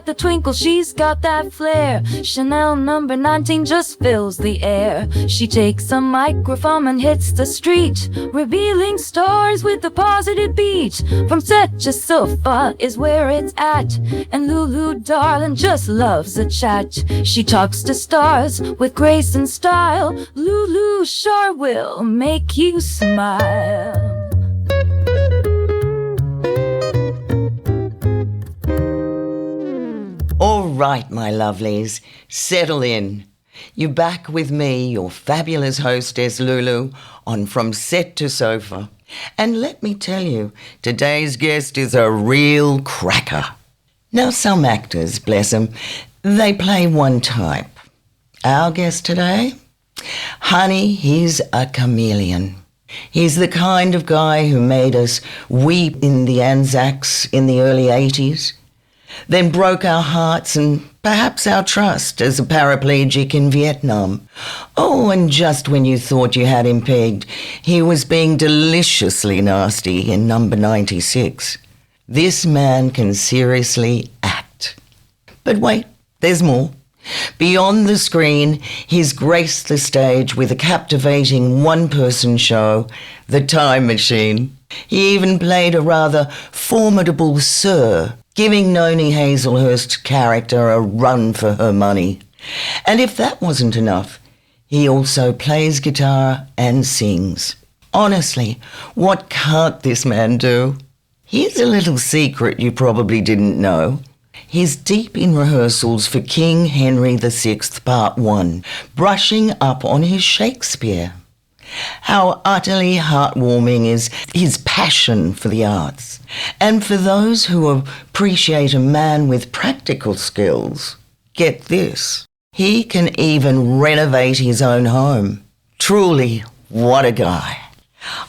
the twinkle, she's got that flair. Chanel number 19 just fills the air. She takes a microphone and hits the street, revealing stars with a positive beat. From set to sofa is where it's at, and Lulu, darling, just loves a chat. She talks to stars with grace and style. Lulu sure will make you smile. All right, my lovelies, settle in. You're back with me, your fabulous hostess Lulu, on From Set to Sofa. And let me tell you, today's guest is a real cracker. Now, some actors, bless them, they play one type. Our guest today? Honey, he's a chameleon. He's the kind of guy who made us weep in the Anzacs in the early 80s, then broke our hearts and perhaps our trust as a paraplegic in Vietnam. Oh, and just when you thought you had him pegged, he was being deliciously nasty in number 96. This man can seriously act. But wait, there's more. Beyond the screen, he's graced the stage with a captivating one-person show, The Time Machine. He even played a rather formidable Sir, giving Noni Hazelhurst's character a run for her money. And if that wasn't enough, he also plays guitar and sings. Honestly, what can't this man do? Here's a little secret you probably didn't know. He's deep in rehearsals for King Henry VI, Part 1, brushing up on his Shakespeare. How utterly heartwarming is his passion for the arts. And for those who appreciate a man with practical skills, get this, he can even renovate his own home. Truly, what a guy.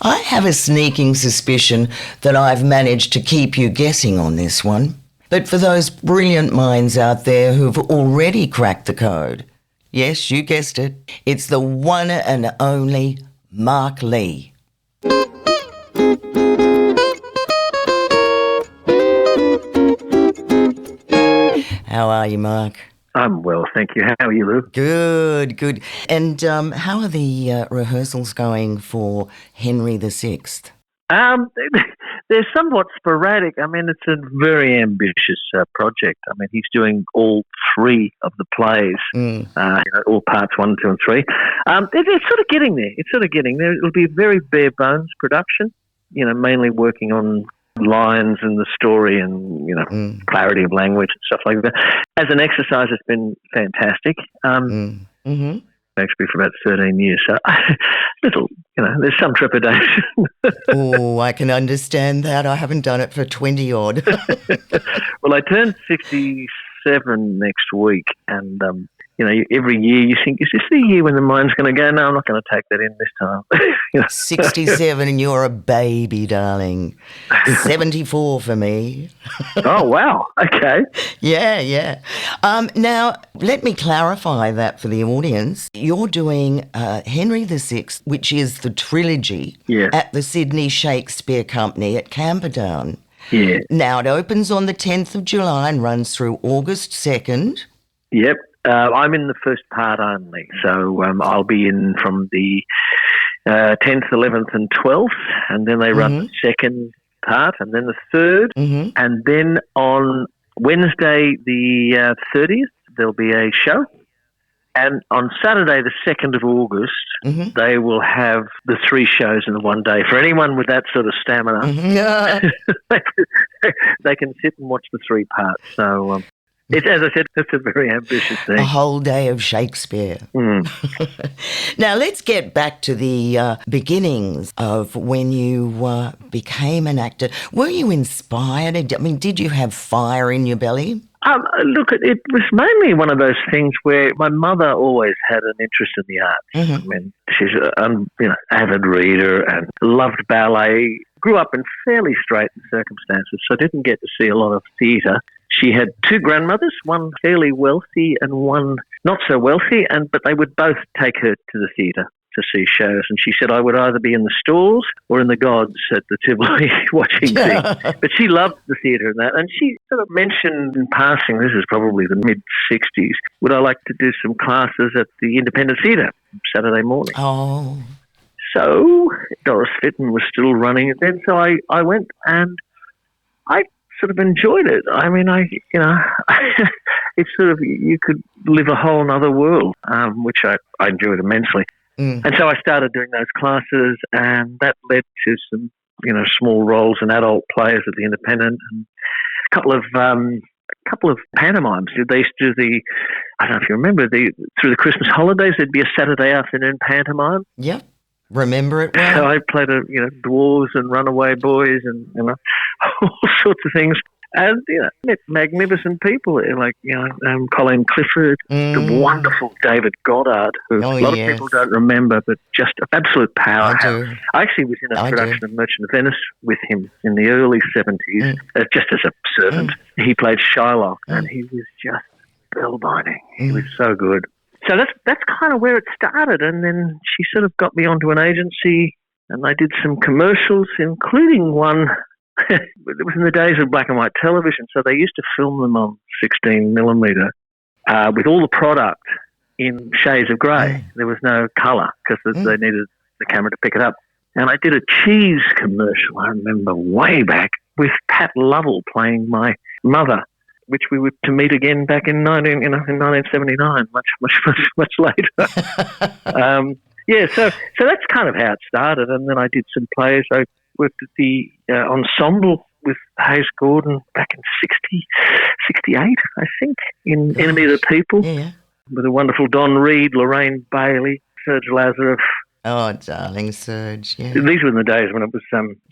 I have a sneaking suspicion that I've managed to keep you guessing on this one. But for those brilliant minds out there who've already cracked the code, yes, you guessed it, it's the one and only Mark Lee. How are you, Mark? I'm well, thank you. How are you, Lou? Good, good. And how are the rehearsals going for Henry VI? They're somewhat sporadic. I mean, it's a very ambitious project. I mean, he's doing all three of the plays, all parts 1, 2, and 3. They're sort of getting there. It's sort of getting there. It'll be a very bare bones production, mainly working on lines and the story and, clarity of language and stuff like that. As an exercise, it's been fantastic. Actually for about 13 years, so there's some trepidation. Oh, I can understand that. I haven't done it for 20 odd. Well, I turned 67 next week, and every year you think, is this the year when the mind's going to go? No, I'm not going to take that in this time. 67 and you're a baby, darling. 74 for me. Oh, wow. Okay. Yeah. Now, let me clarify that for the audience. You're doing Henry VI, which is the trilogy, at the Sydney Shakespeare Company at Camperdown. Yeah. Now, it opens on the 10th of July and runs through August 2nd. Yep. I'm in the first part only, so I'll be in from the 10th, 11th and 12th, and then they run the second part, and then the third, and then on Wednesday the 30th, there'll be a show, and on Saturday the 2nd of August, they will have the 3 shows in the one day. For anyone with that sort of stamina, they can sit and watch the 3 parts, so... It's, as I said, it's a very ambitious thing. A whole day of Shakespeare. Now, let's get back to the beginnings of when you became an actor. Were you inspired? I mean, did you have fire in your belly? Look, it was mainly one of those things where my mother always had an interest in the arts. I mean, she's an avid reader and loved ballet. Grew up in fairly straitened circumstances, so didn't get to see a lot of theatre. She had 2 grandmothers, one fairly wealthy and one not so wealthy, but they would both take her to the theatre to see shows, and she said I would either be in the stalls or in the gods at the Tivoli watching things. But she loved the theatre and that, and she sort of mentioned in passing, this is probably the mid-60s, would I like to do some classes at the Independent Theatre Saturday morning? Oh. So Doris Fitton was still running it then, so I went, and I sort of enjoyed it. I mean, it's sort of, you could live a whole other world, which I enjoyed immensely. And so I started doing those classes, and that led to some, small roles in adult plays at the Independent, and a couple of pantomimes. They used to do I don't know if you remember, through the Christmas holidays, there'd be a Saturday afternoon pantomime. Yep. Remember it well. So I played dwarves and runaway boys and all sorts of things, and met magnificent people like Colleen Clifford, the wonderful David Goddard, who a lot of people don't remember, but just an absolute powerhouse. I actually was in a production of Merchant of Venice with him in the early 70s, just as a servant. He played Shylock, and he was just spellbinding. He was so good. So that's kind of where it started, and then she sort of got me onto an agency, and I did some commercials, including one. It was in the days of black and white television, so they used to film them on 16 millimetre with all the product in shades of grey. There was no colour because they needed the camera to pick it up. And I did a cheese commercial, I remember, way back, with Pat Lovell playing my mother, which we were to meet again back in 1979, much later. So that's kind of how it started. And then I did some plays. I worked at the ensemble with Hayes Gordon back in 68, I think, in Enemy of the People, with a wonderful Don Reed, Lorraine Bailey, Serge Lazareff. Oh, darling Serge, yeah. These were in the days when it was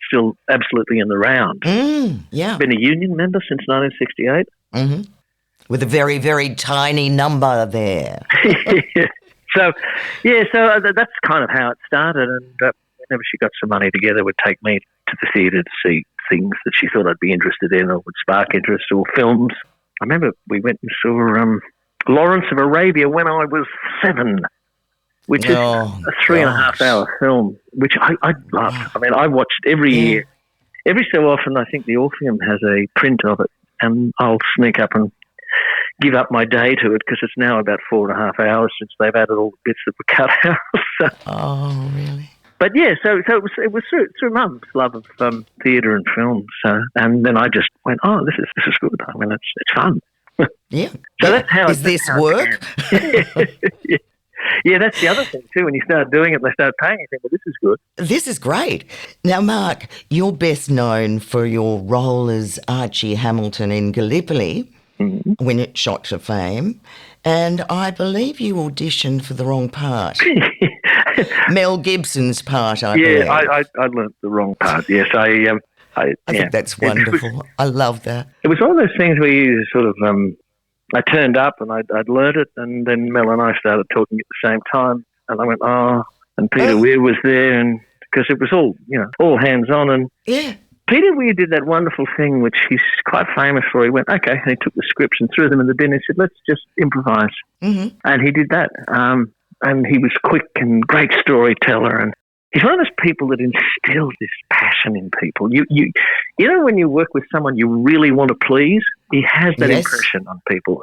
still absolutely in the round. Yeah. Been a union member since 1968. With a very, very tiny number there. So that's kind of how it started. And whenever she got some money together, would take me to the theatre to see things that she thought I'd be interested in or would spark interest, or films. I remember we went and saw Lawrence of Arabia when I was 7, which is a 3.5 hour film, which I loved. I mean, I watched every year. Every so often, I think the Orpheum has a print of it, and I'll sneak up and give up my day to it because it's now about 4.5 hours since they've added all the bits that were cut out. Oh, really? But so it was through Mum's love of theatre and film. So, and then I just went, oh, this is good. I mean, it's fun. Yeah. So that's how. Is this work? Yeah, that's the other thing too. When you start doing it, they start paying. You think, well, this is good. This is great. Now, Mark, you're best known for your role as Archie Hamilton in Gallipoli, when it shot to fame, and I believe you auditioned for the wrong part. Mel Gibson's part, I believe. Yeah, I learnt the wrong part. Yes, I think that's wonderful. I love that. It was one of those things where you sort of, I turned up and I'd learnt it, and then Mel and I started talking at the same time, and I went, and Peter Weir was there, and because it was all hands on, and Peter Weir did that wonderful thing which he's quite famous for. He went, okay, and he took the scripts and threw them in the bin and said, let's just improvise. And he did that. And he was quick and great storyteller, and he's one of those people that instills this passion in people. You know, when you work with someone you really want to please, he has that impression on people.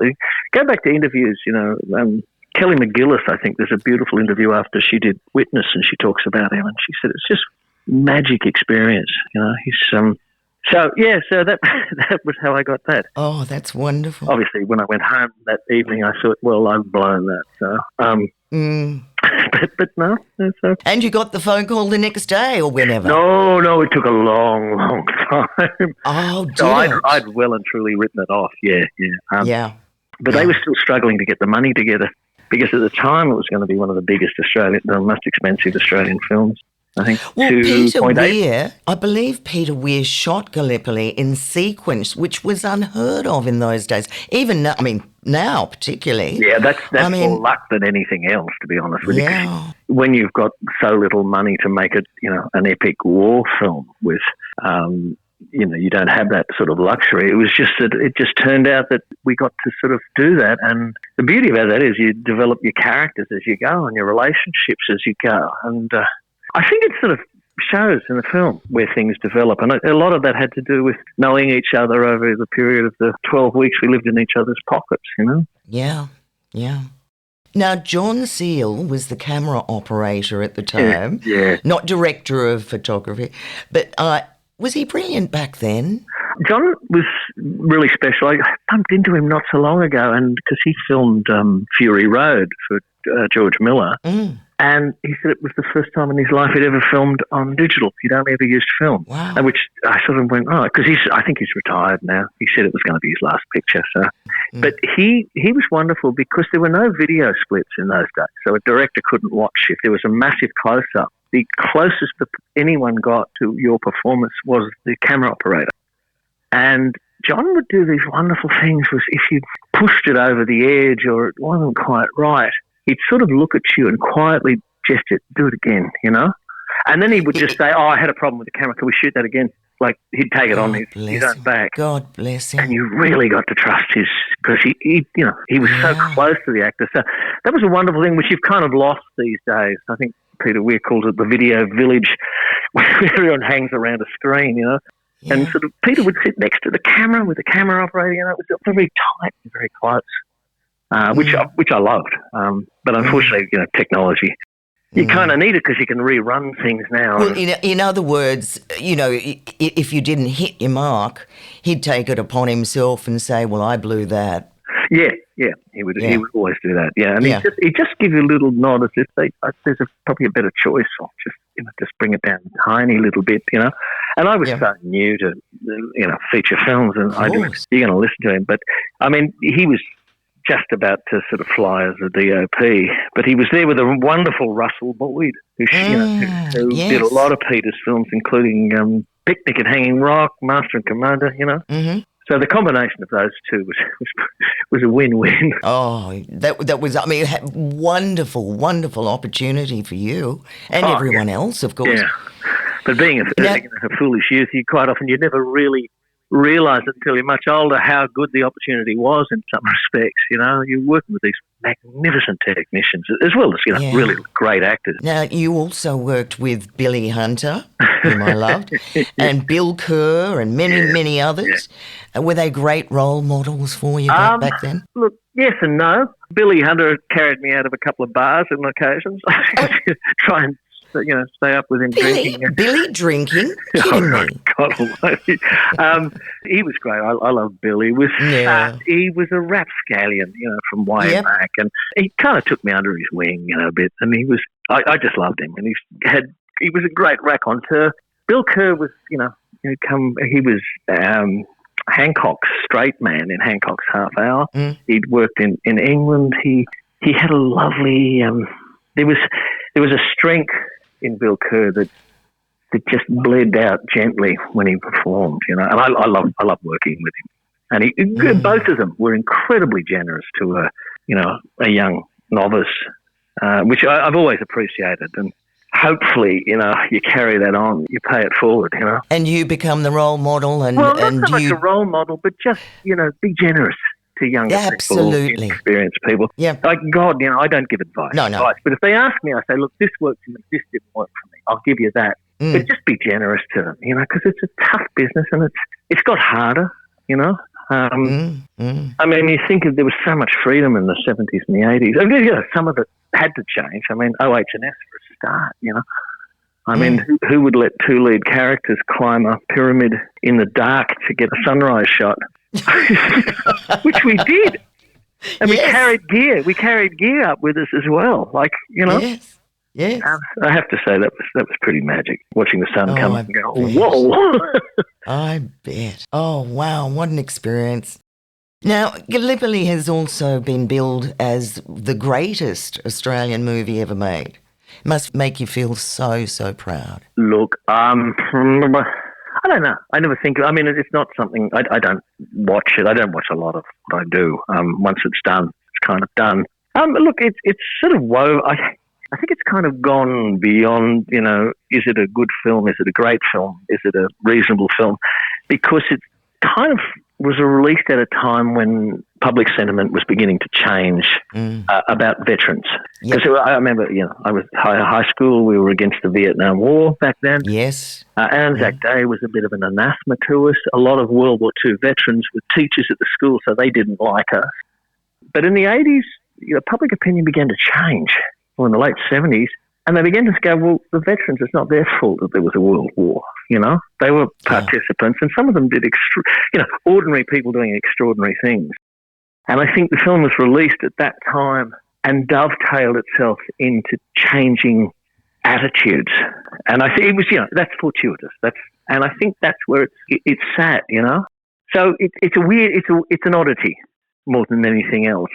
Go back to interviews, Kelly McGillis, I think there's a beautiful interview after she did Witness, and she talks about him, and she said it's just magic experience. He's so that was how I got that. Oh, that's wonderful. Obviously, when I went home that evening, I thought, well, I've blown that. So, but no. So. And you got the phone call the next day or whenever? No, it took a long, long time. Oh, dear. So I'd well and truly written it off. Yeah. But they were still struggling to get the money together, because at the time it was going to be one of the biggest the most expensive Australian films. I think. Well, Peter Weir, I believe Peter Weir shot Gallipoli in sequence, which was unheard of in those days. Even now, now particularly. Yeah, that's more luck than anything else, to be honest with you. When you've got so little money to make it, an epic war film with, you don't have that sort of luxury. It was just that it just turned out that we got to sort of do that. And the beauty about that is you develop your characters as you go and your relationships as you go. And I think it sort of shows in the film where things develop. And a lot of that had to do with knowing each other over the period of the 12 weeks we lived in each other's pockets, Yeah, yeah. Now, John Seal was the camera operator at the time, not director of photography, but was he brilliant back then? John was really special. I bumped into him not so long ago, and because he filmed Fury Road for George Miller, and he said it was the first time in his life he'd ever filmed on digital. He'd only ever used film, which I sort of went, because I think he's retired now. He said it was going to be his last picture. So, but he was wonderful because there were no video splits in those days, so a director couldn't watch if there was a massive close-up. The closest that anyone got to your performance was the camera operator. And John would do these wonderful things was if you pushed it over the edge or it wasn't quite right, he'd sort of look at you and quietly gesture, do it again, And then he would just say, I had a problem with the camera. Can we shoot that again? Like, he'd take it on his own back. God bless him. And you really got to trust because he was so close to the actor. So that was a wonderful thing, which you've kind of lost these days. I think Peter Weir calls it the video village, where everyone hangs around a screen, Yeah. And sort of Peter would sit next to the camera with the camera operator, it was very tight and very close, which I loved. But unfortunately, technology, you kind of need it because you can rerun things now. Well, in other words, if you didn't hit your mark, he'd take it upon himself and say, well, I blew that. Yeah, he would always do that. Yeah, and he'd just give you a little nod as if there's probably a better choice, or just bring it down a tiny little bit, And I was so new to feature films, and you're going to listen to him. But I mean, he was just about to sort of fly as a DOP, but he was there with a wonderful Russell Boyd, who did a lot of Peter's films, including Picnic at Hanging Rock, Master and Commander. So the combination of those two was a win-win. Oh, that was, wonderful opportunity for you and everyone else, of course. Yeah. But being a foolish youth, you never really realise it until you're much older how good the opportunity was in some respects. You're working with these magnificent technicians as well as really great actors. Now, you also worked with Billy Hunter, whom I loved, and Bill Kerr and many others. Were they great role models for you back then? Look, yes and no. Billy Hunter carried me out of a couple of bars on occasions. Try and stay up with him drinking. Billy drinking? Kidding me. God almighty. He was great. I love Billy. He was a rapscallion, from way back, and he kind of took me under his wing, a bit. And I just loved him, and he was a great raconteur. Bill Kerr was, he was Hancock's straight man in Hancock's Half Hour. He'd worked in England. He had a lovely. There was a strength in Bill Kerr that just bled out gently when he performed, and I love working with him. And both of them were incredibly generous to a young novice, which I've always appreciated. And hopefully, you carry that on, you pay it forward, And you become the role model, not so much a role model, but just be generous to younger people, inexperienced people. Yeah. Like God, I don't give advice. No. But if they ask me, I say, look, this worked for me, this didn't work for me. I'll give you that. But just be generous to them, because it's a tough business and it's got harder, I mean, you think there was so much freedom in the 70s and the 80s. Some of it had to change. I mean, OH&S for a start, I mean, who would let two lead characters climb a pyramid in the dark to get a sunrise shot? Which we did. And we carried gear. We carried gear up with us as well. Yes. I have to say that was pretty magic, watching the sun come and go, whoa. I bet. Oh, wow, what an experience. Now, Gallipoli has also been billed as the greatest Australian movie ever made. Must make you feel so proud. Look, I don't know. I never think. It's not something. I don't watch it. I don't watch a lot of what I do. Once it's done, it's kind of done. Look, it's sort of woe. I think it's kind of gone beyond. Is it a good film? Is it a great film? Is it a reasonable film? because it kind of was released at a time when public sentiment was beginning to change about veterans. Yep. Because I remember, I was high school. We were against the Vietnam War back then. Yes. Anzac Day was a bit of an anathema to us. A lot of World War II veterans were teachers at the school, so they didn't like us. But in the 80s, public opinion began to change, or in the late 70s, and they began to go, well, the veterans, it's not their fault that there was a world war, They were participants, and some of them did, ordinary people doing extraordinary things. And I think the film was released at that time and dovetailed itself into changing attitudes. And I think it was, that's fortuitous. And I think that's where it's sad, So it's an oddity more than anything else,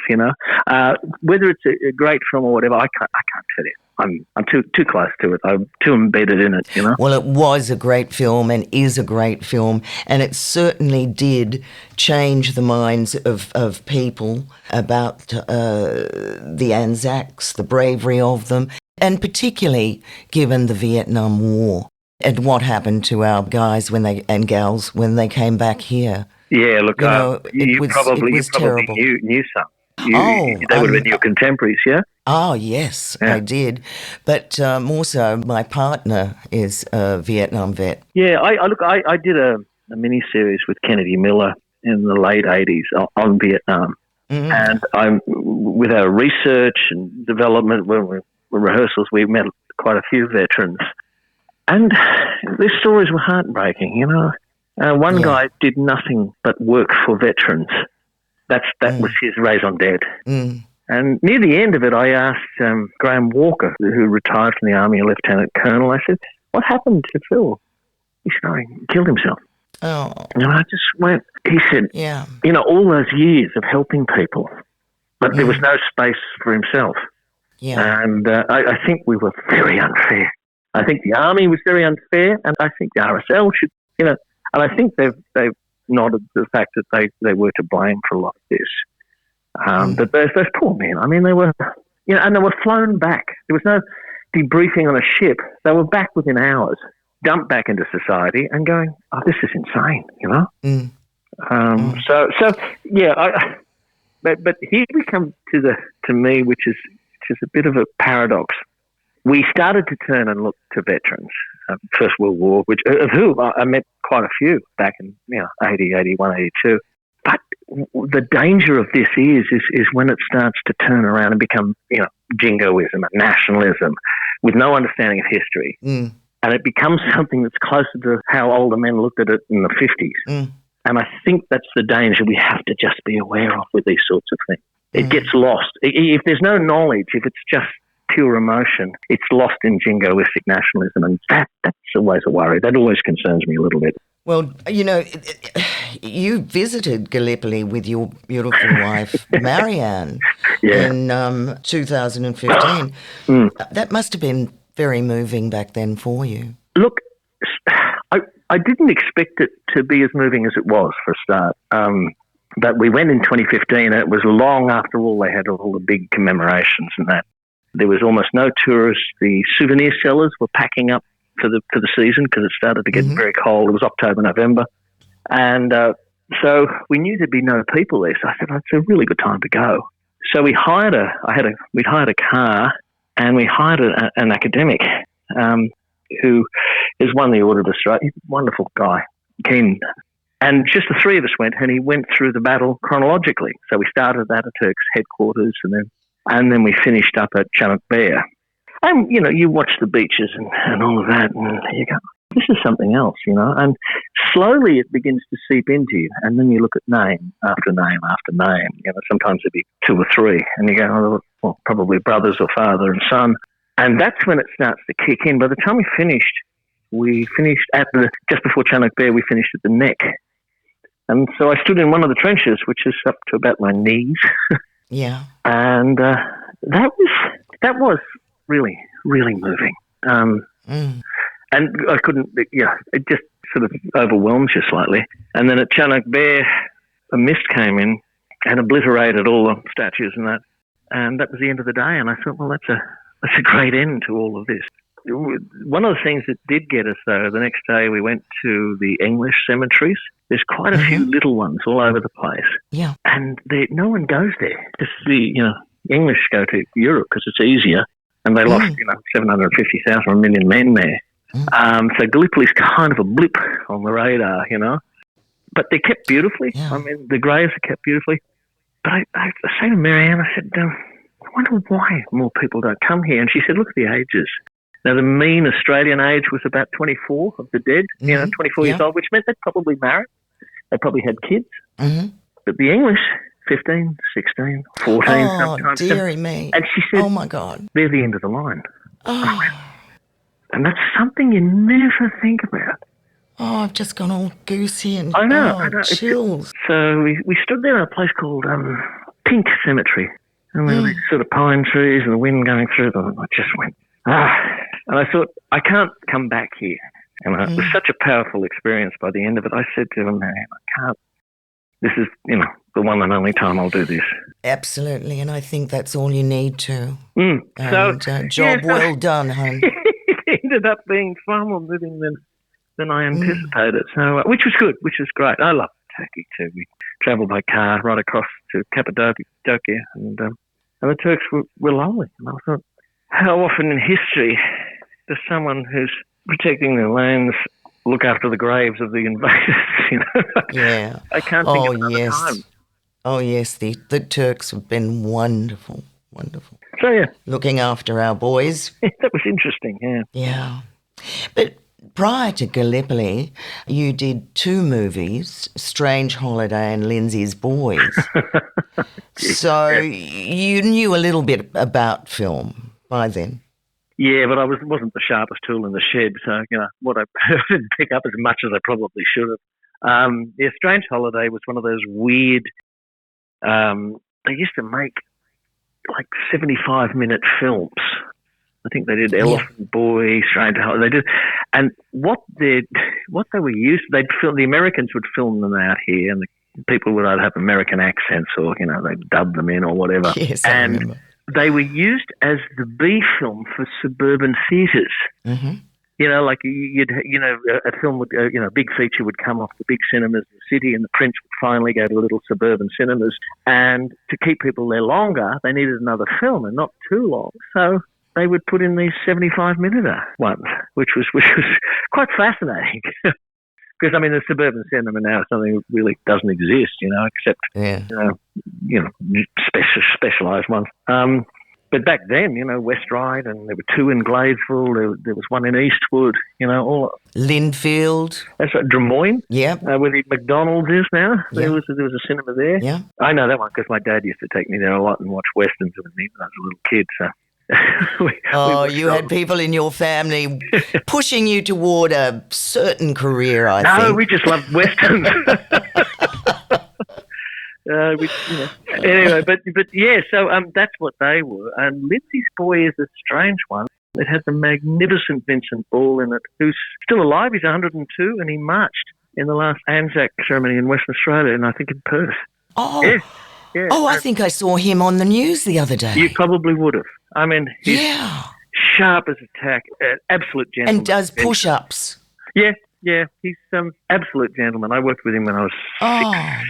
Whether it's a great film or whatever, I can't tell you. I'm too close to it. I'm too embedded in it, Well, it was a great film and is a great film, and it certainly did change the minds of people about the Anzacs, the bravery of them, and particularly given the Vietnam War and what happened to our guys and gals when they came back here. Yeah, look, you probably terrible. knew some. They would have been your contemporaries, yeah? Oh, yes, yeah. I did. But more so, my partner is a Vietnam vet. Yeah, I did a mini-series with Kennedy Miller in the late 80s on Vietnam. Mm-hmm. And with our research and development, rehearsals, we met quite a few veterans. And their stories were heartbreaking, One guy did nothing but work for veterans. That was his raison d'etre. Mm. And near the end of it, I asked Graham Walker, who retired from the Army, a lieutenant colonel, I said, what happened to Phil? He said, he killed himself. Oh. And I just went, he said, all those years of helping people, but there was no space for himself. Yeah. And I think we were very unfair. I think the Army was very unfair, and I think the RSL should, and I think they've nodded to the fact that they were to blame for a lot of this. But those poor men, they were, and they were flown back. There was no debriefing on a ship. They were back within hours, dumped back into society and going, oh, this is insane, But here we come to me, which is a bit of a paradox. We started to turn and look to veterans, First World War, of who I met quite a few back in 80, 81, 82. But the danger of this is when it starts to turn around and become jingoism and nationalism with no understanding of history, and it becomes something that's closer to how older men looked at it in the 50s. And I think that's the danger we have to just be aware of with these sorts of things. It gets lost if there's no knowledge. If it's just pure emotion, it's lost in jingoistic nationalism, and that's always a worry. That always concerns me a little bit. Well, you visited Gallipoli with your beautiful wife, Marianne, in 2015. That must have been very moving back then for you. Look, I didn't expect it to be as moving as it was for a start. But we went in 2015, and it was long after all they had all the big commemorations and that. There was almost no tourists. The souvenir sellers were packing up for the season because it started to get very cold. It was October, November. And so we knew there'd be no people there. So I said, it's a really good time to go. So we'd hired a car, and we hired an academic who has won the Order of Australia. He's a wonderful guy, keen. And just the three of us went, and he went through the battle chronologically. So we started at Ataturk's headquarters, and then we finished up at Chunuk Bair. And, you watch the beaches and all of that, and you go, this is something else, And slowly it begins to seep into you, and then you look at name after name after name. Sometimes it'd be two or three, and you go, well, probably brothers or father and son. And that's when it starts to kick in. By the time we finished just before Chunuk Bair, we finished at the Neck. And so I stood in one of the trenches, which is up to about my knees. Yeah. And that was really, really moving. And I couldn't, it just sort of overwhelms you slightly. And then at Chunuk Bair, a mist came in and obliterated all the statues and that. And that was the end of the day. And I thought, well, that's a great end to all of this. one of the things that did get us, though, the next day we went to the English cemeteries. There's quite a few little ones all over the place. Yeah. And no one goes there. Just the English go to Europe because it's easier, and they lost 750,000 or a million men there. So Gallipoli's kind of a blip on the radar, But they're kept beautifully. Yeah. I mean, the graves are kept beautifully. But I say to Marianne, I said, I wonder why more people don't come here. And she said, look at the ages. Now, the mean Australian age was about 24 of the dead, 24 years old, which meant they'd probably married. They probably had kids. But the English, 15, 16, 14 sometimes. Oh, dearie me. And she said, oh, my God. They're the end of the line. Oh. And that's something you never think about. Oh, I've just gone all goosey and I know. chills. So we stood there in a place called Pink Cemetery. And there were these sort of pine trees and the wind going through them. I just went, And I thought, I can't come back here. And it was such a powerful experience by the end of it. I said to them, man, I can't. This is, the one and only time I'll do this. Absolutely. And I think that's all you need to. And job well done, hon. It ended up being far more moving than I anticipated. So, which was good, which was great. I love Turkey too. We travelled by car right across to Cappadocia, and the Turks were lovely. And I thought, how often in history does someone who's protecting their lands look after the graves of the invaders? Yeah. I can't think of another time. Oh yes, the Turks have been wonderful, wonderful. So yeah, looking after our boys. That was interesting. Yeah. Yeah, but prior to Gallipoli, you did 2 movies, Strange Holiday and Lindsay's Boys. So you knew a little bit about film by then. Yeah, but I wasn't the sharpest tool in the shed, so what I didn't pick up as much as I probably should have. Strange Holiday was one of those weird. They used to make like 75-minute films. I think they did Elephant Boy, Strange Holiday. They did, and what they were used. They'd film. The Americans would film them out here, and the people would either have American accents or they'd dub them in or whatever. Yes, I remember. They were used as the B film for suburban theatres. Mm-hmm. Like a film would, a big feature would come off the big cinemas in the city, and the prince would finally go to little suburban cinemas. And to keep people there longer, they needed another film, and not too long. So they would put in these 75-minute ones, which was quite fascinating. Because the suburban cinema now is something that really doesn't exist, except specialised ones. But back then, West Ryde, and there were 2 in Gladesville. There was one in Eastwood. All Linfield. That's right, Drummoyne. Yeah, where the McDonald's is now. There was a cinema there. Yeah, I know that one because my dad used to take me there a lot and watch westerns with me when I was a little kid. So. You had people in your family pushing you toward a certain career, I think. No, we just loved westerns. Anyway, but yeah, so that's what they were. And Lindsay's Boy is a strange one. It had the magnificent Vincent Ball in it, who's still alive. He's 102, and he marched in the last Anzac ceremony in Western Australia, and I think in Perth. Oh, yeah. Oh, I think I saw him on the news the other day. You probably would have. He's sharp as a tack, absolute gentleman. And does push-ups. Yeah, he's absolute gentleman. I worked with him when I was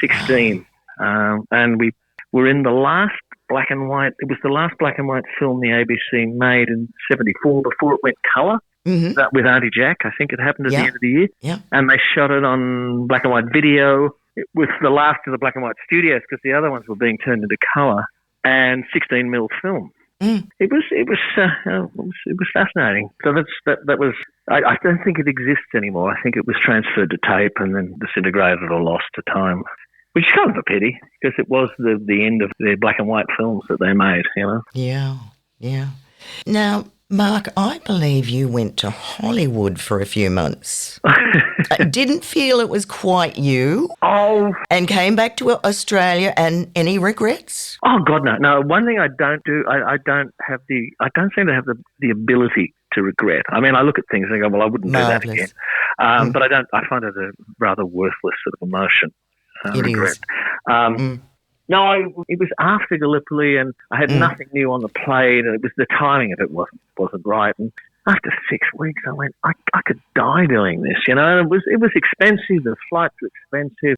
16. And we were in the last black and white. It was the last black and white film the ABC made in '74 before it went colour. Mm-hmm. That with Auntie Jack. I think it happened at the end of the year. Yeah. And they shot it on black and white video. It was the last of the black and white studios because the other ones were being turned into colour and 16mm film. It was fascinating. So that was. I don't think it exists anymore. I think it was transferred to tape and then disintegrated or lost to time. Which is kind of a pity because it was the end of their black and white films that they made, Yeah. Now, Mark, I believe you went to Hollywood for a few months. Didn't feel it was quite you. Oh. And came back to Australia, and any regrets? Oh, God, no. No, one thing I don't do, I don't seem to have the ability to regret. I look at things and I go, well, I wouldn't do that again. But I find it a rather worthless sort of emotion. Regret. No, it was after Gallipoli, and I had nothing new on the plate, and it was the timing of it wasn't right. And after 6 weeks, I went, I could die doing this, you know. And it was expensive. The flights were expensive,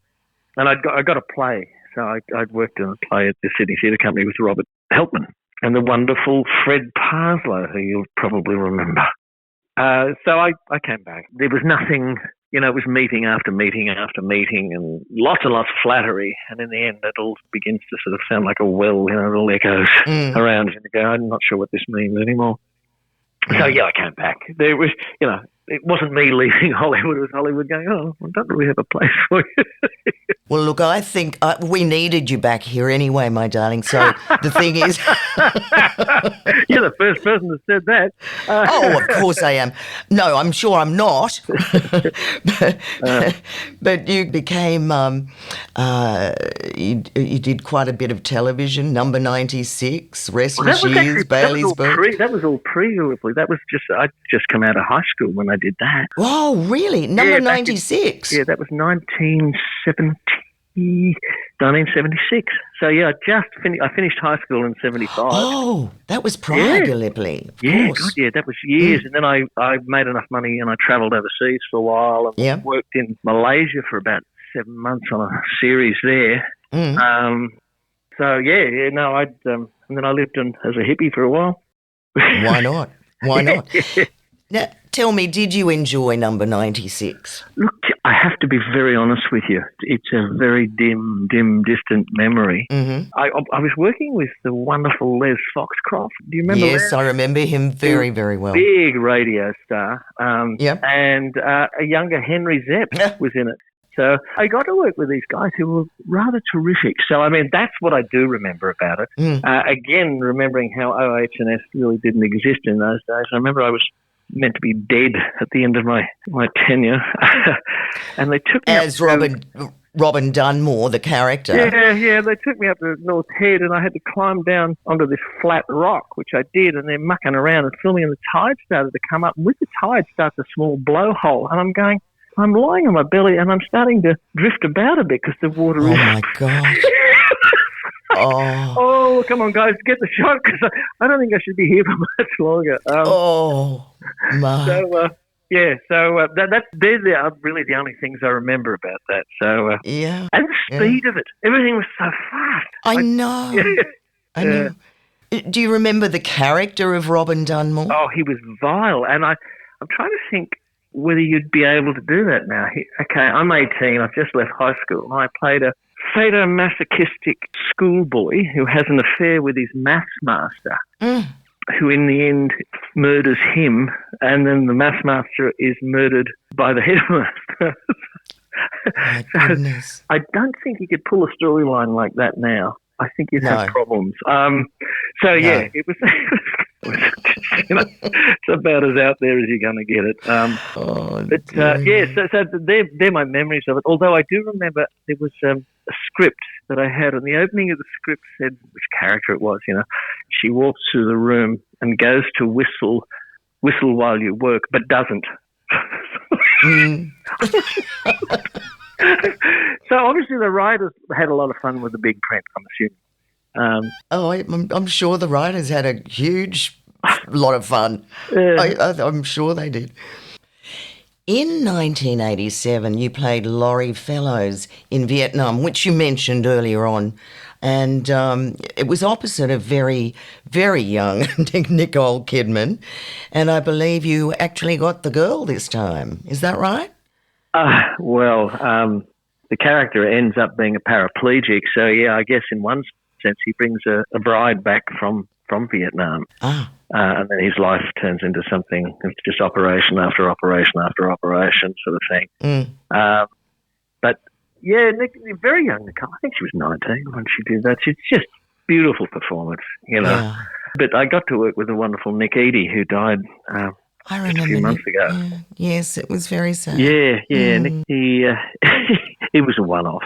and I got a play. So I'd worked on a play at the Sydney Theatre Company with Robert Helpman and the wonderful Fred Parslow, who you'll probably remember. So I came back. There was nothing, you know, it was meeting after meeting after meeting and lots of flattery. And in the end, it all begins to sort of sound like a well, you know, it all echoes around. And you go, I'm not sure what this means anymore. So, yeah, I came back. There was, you know, it wasn't me leaving Hollywood. It was Hollywood going, oh, I don't really have a place for you. Well, look, I think we needed you back here anyway, my darling. So the thing is... You're the first person that said that. Oh, of course I am. No, I'm sure I'm not. But you became... you did quite a bit of television, Number 96, Restless Years, Bailey's Book. That was all pre-Gallipoli. That was just... I'd just come out of high school when I did that. Oh, really? Number 96? Yeah, that was 1976. So, yeah, I finished high school in 75. Oh, that was prior Gallipoli, of course. God, yeah, that was years. And then I made enough money and I travelled overseas for a while and worked in Malaysia for about 7 months on a series there. And then I lived as a hippie for a while. Why not? Why not? Now, tell me, did you enjoy Number 96? Look, I have to be very honest with you. It's a very dim, distant memory. Mm-hmm. I was working with the wonderful Les Foxcroft. Do you remember Yes, I remember him very, very well. Big radio star. And a younger Henry Zepp was in it. So I got to work with these guys who were rather terrific. So, I mean, that's what I do remember about it. Again, remembering how OH&S really didn't exist in those days. I remember I was meant to be dead at the end of my tenure. And they took me as Robin Dunmore, the character. Yeah, they took me up to North Head and I had to climb down onto this flat rock, which I did, and they're mucking around and filming, and the tide started to come up. And with the tide starts a small blowhole, and I'm going, I'm lying on my belly and I'm starting to drift about a bit because the water is... Oh, my God. Oh, come on, guys, get the shot because I don't think I should be here for much longer. My. So, they're really the only things I remember about that. So, yeah. And the speed of it. Everything was so fast. I know. I know. Do you remember the character of Robin Dunmore? Oh, he was vile. And I'm trying to think whether you'd be able to do that now. I'm 18. I've just left high school. And I played a sadomasochistic schoolboy who has an affair with his maths master, who in the end murders him, and then the maths master is murdered by the headmaster. My goodness. I don't think you could pull a storyline like that now. I think you'd have problems. It was... it's about as out there as you're going to get it. So they're my memories of it. Although I do remember there was a script that I had, and the opening of the script said which character it was. You know, she walks through the room and goes to whistle while you work, but doesn't. So obviously the writers had a lot of fun with the big print, I'm assuming. I'm sure the writers had a huge lot of fun. I'm sure they did. In 1987, you played Laurie Fellows in Vietnam, which you mentioned earlier on, and it was opposite a very, very young Nicole Kidman, and I believe you actually got the girl this time. Is that right? The character ends up being a paraplegic, so yeah, I guess in one sense he brings a bride back from Vietnam. And then his life turns into something, it's just operation after operation after operation sort of thing. But yeah, very young Nicole, I think she was 19 when she did that. She's just beautiful performance, you know. Yeah. But I got to work with the wonderful Nick Eadie, who died I remember a few months ago. Yeah. Yes, it was very sad. Yeah. Nick, he was a one-off.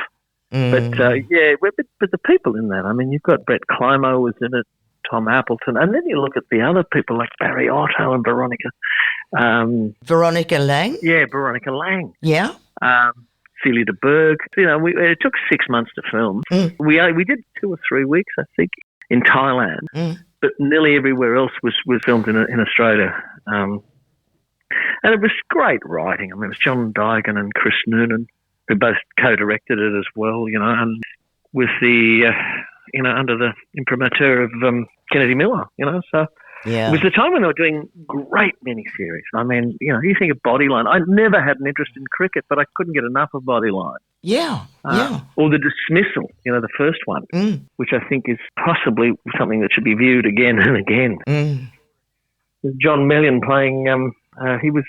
But but the people in that, I mean, you've got Brett Climo was in it, Tom Appleton, and then you look at the other people like Barry Otto and Veronica. Veronica Lang? Yeah, Veronica Lang. Yeah. Celia de Berg. You know, it took 6 months to film. We did 2 or 3 weeks, I think, in Thailand. but nearly everywhere else was filmed in Australia. And it was great writing. I mean, it was John Digan and Chris Noonan who both co-directed it as well, and with the, under the imprimatur of Kennedy Miller, so Yeah. it was the time when they were doing great miniseries. I mean, you think of Bodyline. I never had an interest in cricket, but I couldn't get enough of Bodyline. Yeah. Or The Dismissal, the first one, which I think is possibly something that should be viewed again and again. With John Mellion playing, he was,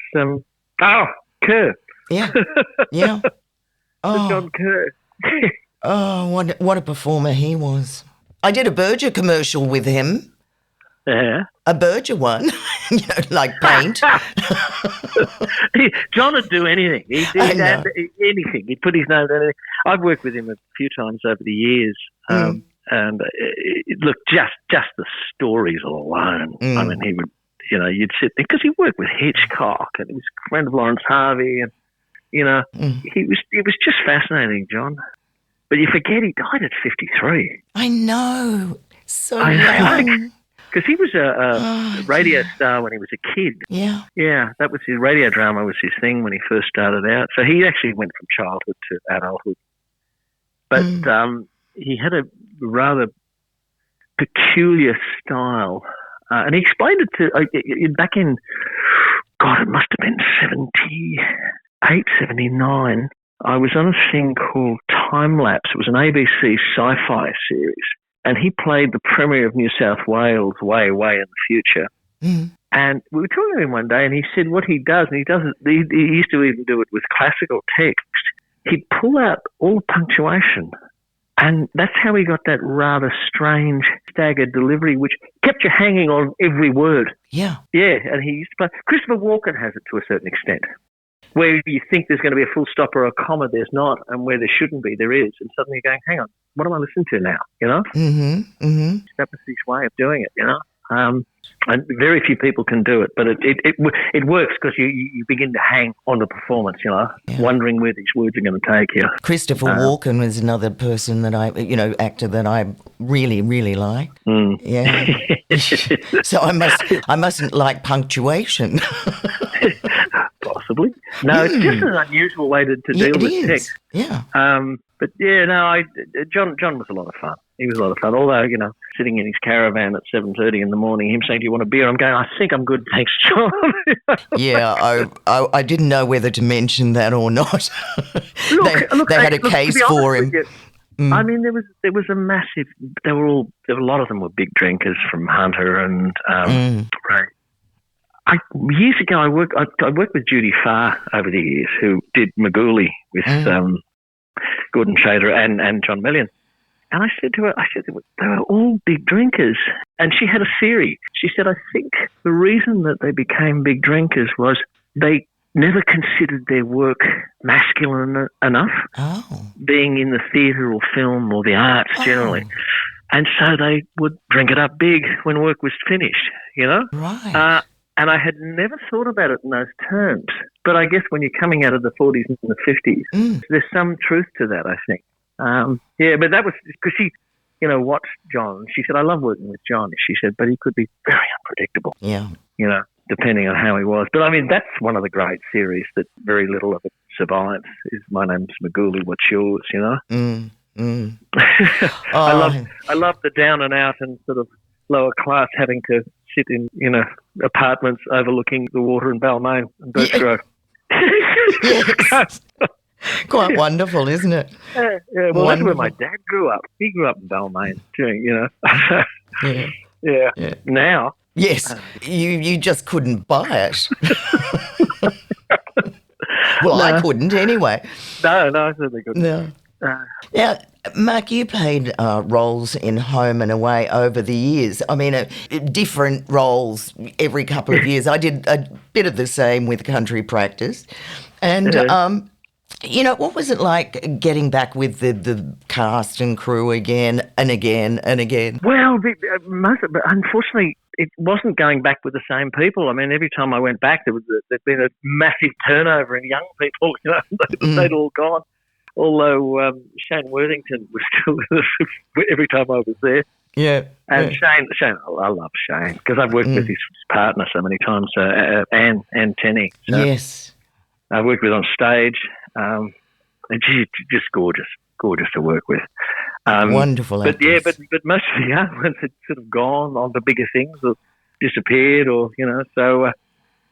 Kerr. Yeah. Yeah. Oh, John Kerr. what a performer he was. I did a Berger commercial with him. Yeah. A Berger one, like paint. John would do anything. He'd add anything. He'd put his name on anything. I've worked with him a few times over the years, and look, just the stories alone. I mean, he would, you'd sit there because he worked with Hitchcock, and he was a friend of Lawrence Harvey, and he was just fascinating, John. But you forget he died at 53. I know, so young. Because he was a radio star when he was a kid. Yeah. Yeah, that was his radio drama was his thing when he first started out. So he actually went from childhood to adulthood. But he had a rather peculiar style. And he explained it to, back in, God, it must have been 78, 79. I was on a thing called Time Lapse. It was an ABC sci-fi series. And he played the Premier of New South Wales way, way in the future. And we were talking to him one day, and he said what he does, and he used to even do it with classical text, he'd pull out all the punctuation. And that's how he got that rather strange, staggered delivery, which kept you hanging on every word. Yeah. Yeah, and he used to play. Christopher Walken has it to a certain extent. Where you think there's going to be a full stop or a comma, there's not, and where there shouldn't be, there is. And suddenly you're going, hang on, what am I listening to now? That was his way of doing it, and very few people can do it, but it works because you begin to hang on the performance, wondering where these words are going to take you. Christopher Walken was another person that actor that I really, really like. Yeah. So I mustn't like punctuation. Possibly. No, it's just an unusual way to deal with text. Yeah. But John was a lot of fun. He was a lot of fun. Although, sitting in his caravan at 7:30 in the morning, him saying, "Do you want a beer?" I'm going, "I think I'm good, thanks, John." Yeah, I didn't know whether to mention that or not. They had a case for him. I mean, there was a massive. A lot of them were big drinkers from Hunter and Ray. Years ago, I worked with Judy Farr over the years, who did Magooly with Gordon Shader and John Mellion. And I said to her, they were all big drinkers. And she had a theory. She said, I think the reason that they became big drinkers was they never considered their work masculine enough, being in the theatre or film or the arts generally. And so they would drink it up big when work was finished, Right. And I had never thought about it in those terms. But I guess when you're coming out of the 40s and the 50s, there's some truth to that, I think. But that was because she, watched John. She said, I love working with John. She said, but he could be very unpredictable. Yeah. Depending on how he was. But I mean, that's one of the great series that very little of it survives. Is My Name's Magooly, What's Yours, I love the down and out and sort of lower class having to sit in, apartments overlooking the water in Balmain and Birch Grove. Yes. Quite wonderful, isn't it? Yeah, well, wonderful. That's where my dad grew up. He grew up in Balmain too, Yeah. Now. Yes, you just couldn't buy it. Well, I couldn't anyway. No, I certainly couldn't. No. Now, Mark, you played roles in Home and Away over the years. I mean, different roles every couple of years. I did a bit of the same with Country Practice. And, what was it like getting back with the cast and crew again and again and again? Well, unfortunately, it wasn't going back with the same people. I mean, every time I went back, there'd been a massive turnover in young people. They'd all gone. Although Shane Worthington was still with us every time I was there. Yeah. And Shane, I love Shane because I've worked with his partner so many times, Anne Tenney. So Yes. I've worked with on stage, and she's just gorgeous to work with. Wonderful But actors. but most of the young ones had sort of gone on to bigger things or disappeared, or so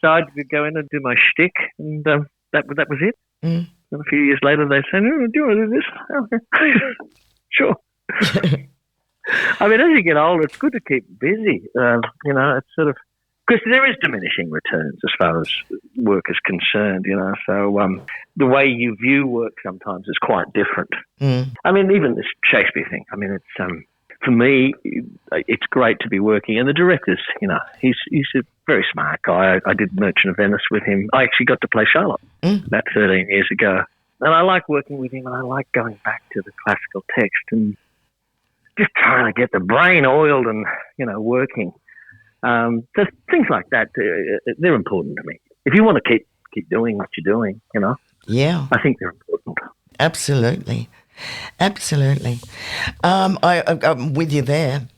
I'd go in and do my shtick, and that was it. And a few years later, they said, "Oh, do you want to do this?" Okay. Sure. I mean, as you get older, it's good to keep busy. It's sort of because there is diminishing returns as far as work is concerned. So the way you view work sometimes is quite different. I mean, even this Shakespeare thing. I mean, it's for me, it's great to be working. And the director's, he's a very smart guy. I did Merchant of Venice with him. I actually got to play Charlotte about 13 years ago. And I like working with him, and I like going back to the classical text and just trying to get the brain oiled and, working. So things like that, they're important to me. If you want to keep doing what you're doing, Yeah. I think they're important. Absolutely. Absolutely. I'm with you there.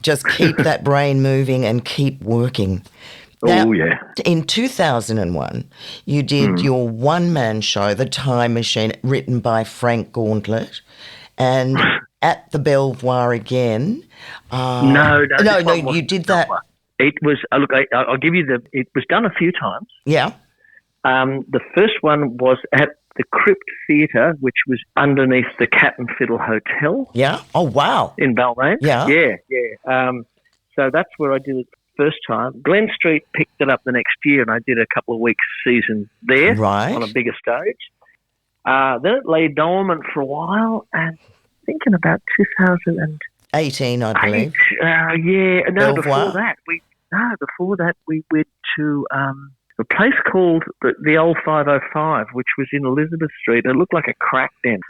Just keep that brain moving and keep working. Now, yeah. In 2001, you did your one-man show, The Time Machine, written by Frank Gauntlet, and at the Belvoir again. No, you did that. It was, look, I'll give you it was done a few times. Yeah. The first one was at the Crypt Theatre, which was underneath the Cat and Fiddle Hotel. Yeah. Oh, wow. In Balmain. Yeah. Yeah. So that's where I did it first time. Glen Street picked it up the next year, and I did a couple of weeks season there on a bigger stage. Then it lay dormant for a while, and thinking about 2018, I believe. Before that we went to a place called the Old 505, which was in Elizabeth Street. It looked like a crack den.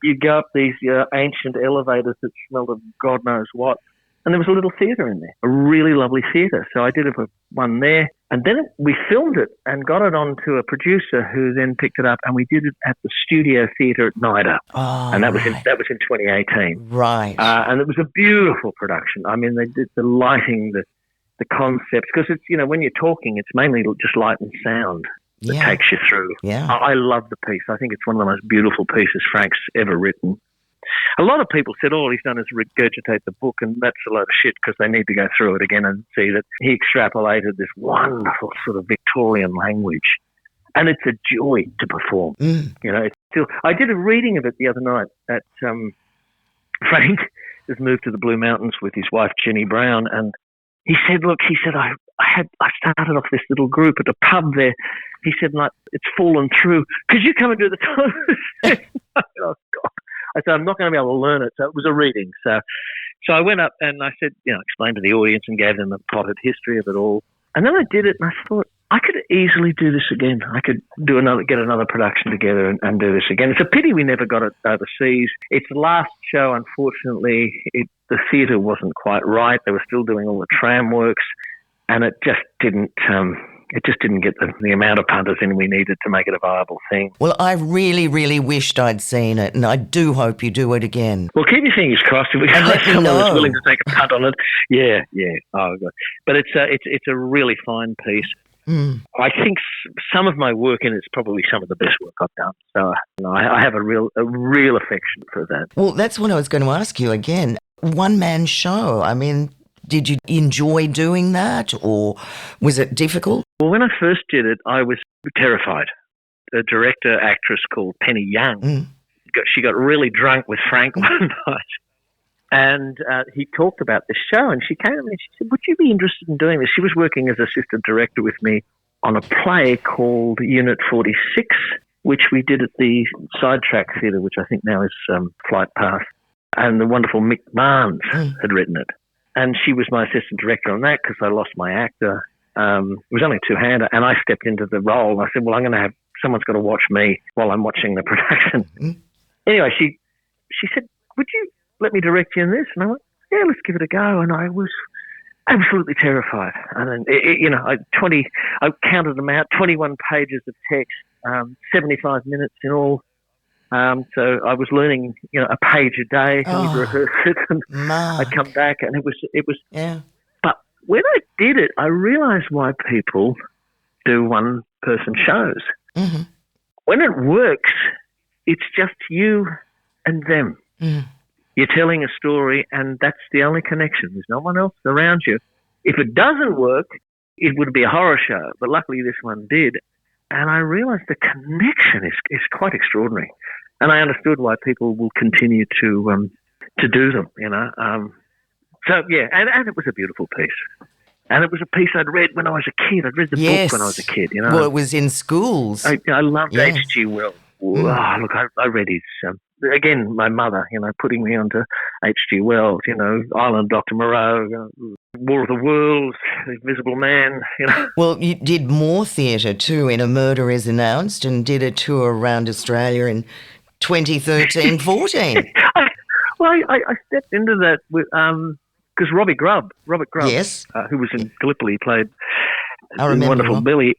You'd go up these ancient elevators that smelled of God knows what. And there was a little theatre in there, a really lovely theatre. So I did one there. And then we filmed it and got it onto a producer who then picked it up, and we did it at the Studio Theatre at NIDA. Oh, and that was in 2018. Right. And it was a beautiful production. I mean, they did the lighting, the concepts, because it's, when you're talking, it's mainly just light and sound that takes you through. Yeah. I love the piece. I think it's one of the most beautiful pieces Frank's ever written. A lot of people said all he's done is regurgitate the book, and that's a load of shit because they need to go through it again and see that he extrapolated this wonderful sort of Victorian language. And it's a joy to perform. I did a reading of it the other night at Frank has moved to the Blue Mountains with his wife, Jenny Brown, and he said, I started off this little group at a pub there. He said, it's fallen through. Could you come and do the time? Oh, God. I said, I'm not going to be able to learn it. So it was a reading. So I went up and I said, explained to the audience and gave them a potted history of it all. And then I did it, and I thought, I could easily do this again. I could get another production together and do this again. It's a pity we never got it overseas. Its last show, unfortunately, the theatre wasn't quite right. They were still doing all the tram works, and it just didn't get the amount of punters in we needed to make it a viable thing. Well, I really, really wished I'd seen it, and I do hope you do it again. Well, keep your fingers crossed if we can find someone that's willing to take a punt on it. Yeah. Oh, God. But it's a really fine piece. I think some of my work in it's probably some of the best work I've done. So I have a real affection for that. Well, that's what I was going to ask you again. One-man show. I mean, did you enjoy doing that, or was it difficult? Well, when I first did it, I was terrified. A actress called Penny Young, she got really drunk with Frank one night. And he talked about this show, and she came to me and she said, would you be interested in doing this? She was working as assistant director with me on a play called Unit 46, which we did at the Sidetrack Theatre, which I think now is Flight Path. And the wonderful Mick Barnes had written it. And she was my assistant director on that because I lost my actor. It was only a two-hander, and I stepped into the role. And I said, well, someone's got to watch me while I'm watching the production. Anyway, she said, would you let me direct you in this? And I went, yeah, let's give it a go. And I was absolutely terrified. And then, I counted them out, 21 pages of text, 75 minutes in all. So I was learning, a page a day. And we'd rehearse it, and I'd Mark. come back, and it was. Yeah. But when I did it, I realised why people do one-person shows. Mm-hmm. When it works, it's just you and them. Mm. You're telling a story, and that's the only connection. There's no one else around you. If it doesn't work, it would be a horror show. But luckily, this one did. And I realised the connection is quite extraordinary. And I understood why people will continue to do them, So, yeah, and it was a beautiful piece. And it was a piece I'd read when I was a kid. I'd read the book when I was a kid, Well, it was in schools. I loved H.G. Wells. Oh, look, I read his... again, my mother, putting me onto H.G. Wells, Island Dr. Moreau, War of the Worlds, The Invisible Man, Well, you did more theatre too in A Murder Is Announced and did a tour around Australia in 2013-14. I stepped into that with because Robert Grubb, Yes. who was in Gallipoli, played well. Wonderful Billy.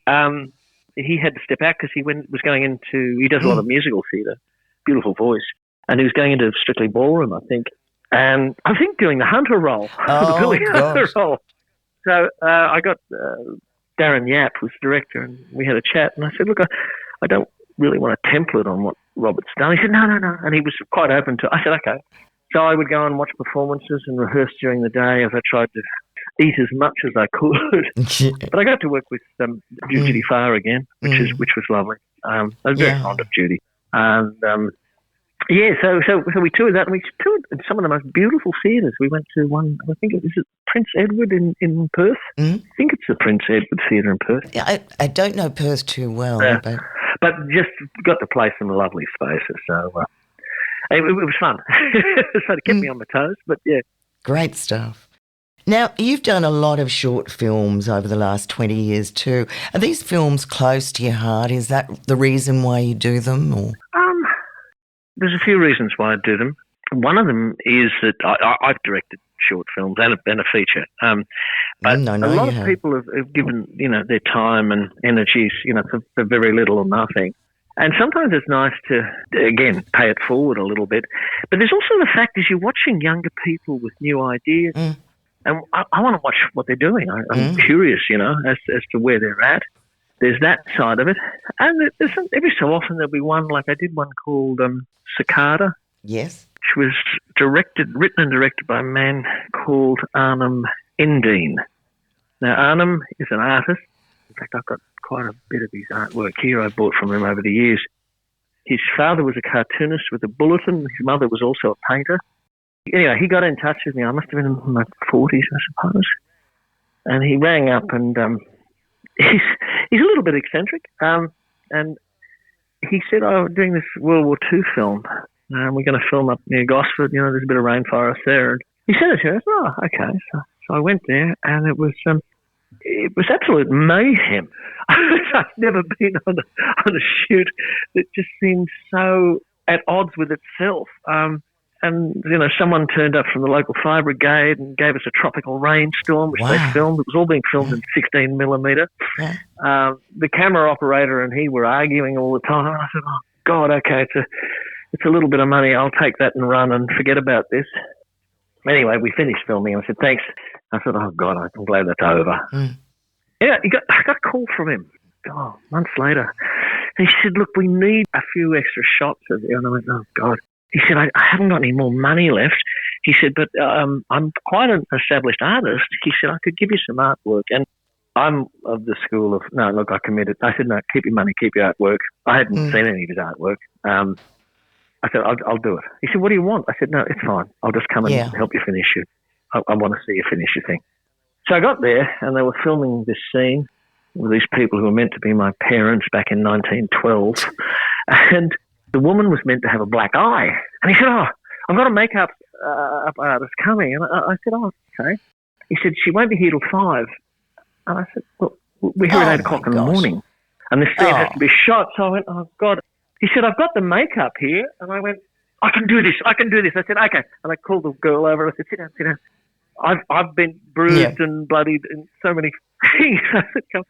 He had to step out because he he does a lot of musical theatre, beautiful voice, and he was going into Strictly Ballroom, I think. And I think doing the Hunter role, the Billy Hunter role. So I got Darren Yap, who's the director, and we had a chat, and I said, look, I don't really want a template on what Robert's done. He said, no. And he was quite open to it. I said, okay. So I would go and watch performances and rehearse during the day as I tried to eat as much as I could. But I got to work with Judy Farr again, which was lovely. I was very fond of Judy. And so we toured that, and we toured in some of the most beautiful theatres. We went to one, I think it was Prince Edward in Perth. I think it's the Prince Edward Theatre in Perth. Yeah, I don't know Perth too well, but just got to play some lovely spaces. So it was fun. So it kept me on my toes, but yeah. Great stuff. Now, you've done a lot of short films over the last 20 years too. Are these films close to your heart? Is that the reason why you do them? Or? There's a few reasons why I do them. One of them is that I've directed short films and a feature. But a lot of people have given, their time and energies, for very little or nothing. And sometimes it's nice to, again, pay it forward a little bit. But there's also the fact is you're watching younger people with new ideas. And I want to watch what they're doing. I'm curious, as to where they're at. There's that side of it. And there's every so often there'll be one, like I did one called Cicada. Yes. Which was written and directed by a man called Arnhem Endine. Now, Arnhem is an artist. In fact, I've got quite a bit of his artwork here I bought from him over the years. His father was a cartoonist with a bulletin. His mother was also a painter. Anyway, he got in touch with me. I must have been in my 40s, I suppose. And he rang up, and he's a little bit eccentric. And he said, we're doing this World War II film. We're going to film up near Gosford. There's a bit of rainforest there. And he said it to us. Oh, okay. So I went there, and it was absolute mayhem. I've never been on a shoot that just seemed so at odds with itself. And, someone turned up from the local fire brigade and gave us a tropical rainstorm, which they filmed. It was all being filmed in 16 millimetre. Yeah. The camera operator and he were arguing all the time. And I said, oh, God, okay, it's a little bit of money. I'll take that and run and forget about this. Anyway, we finished filming. I said, thanks. I said, oh, God, I'm glad that's over. Yeah, I got a call from him, months later. And he said, look, we need a few extra shots of you. And I went, oh, God. He said, I haven't got any more money left. He said, but I'm quite an established artist. He said, I could give you some artwork. And I'm of the school of, no, look, I committed. I said, no, keep your money, keep your artwork. I hadn't seen any of his artwork. I said, I'll do it. He said, what do you want? I said, no, it's fine. I'll just come and help you finish it. I want to see you finish your thing. So I got there, and they were filming this scene with these people who were meant to be my parents back in 1912. And the woman was meant to have a black eye. And he said, oh, I've got a makeup artist coming. And I said, oh, okay. He said, she won't be here till 5. And I said, well, we're here at 8 o'clock in the morning. And this scene has to be shot. So I went, oh, God. He said, I've got the makeup here. And I went, I can do this. I said, okay. And I called the girl over and I said, sit down. I've been bruised and bloodied and so many things. I said, come.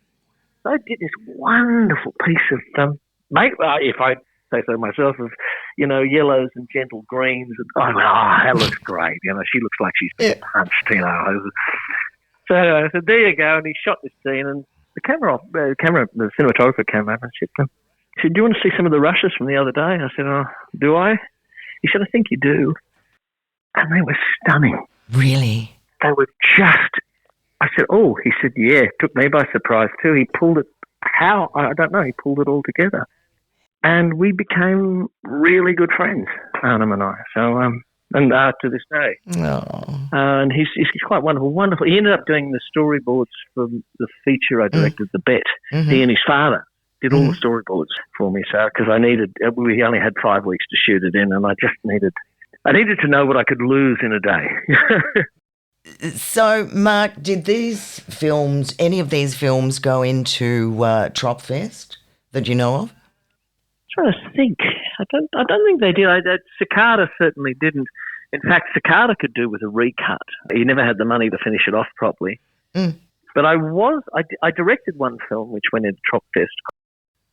So I did this wonderful piece of if I say so myself, of yellows and gentle greens. And I went, that looks great. She looks like she's been punched, So I said, there you go. And he shot this scene, and the cinematographer came up and said, do you want to see some of the rushes from the other day? I said, do I? He said, I think you do. And they were stunning. Really? They were just, I said, he said, yeah. It took me by surprise too. He pulled it, how? I don't know. He pulled it all together. And we became really good friends, Arnhem and I. So, and to this day. Oh. And he's quite wonderful, wonderful. He ended up doing the storyboards for the feature I directed, The Bet. Mm-hmm. He and his father did all the storyboards for me. So, because we only had 5 weeks to shoot it in, and I needed to know what I could lose in a day. So, Mark, did any of these films go into Tropfest that you know of? I'm trying to think. I don't think they did. Cicada certainly didn't. In fact, Cicada could do with a recut. He never had the money to finish it off properly. But I directed one film which went into Tropfest,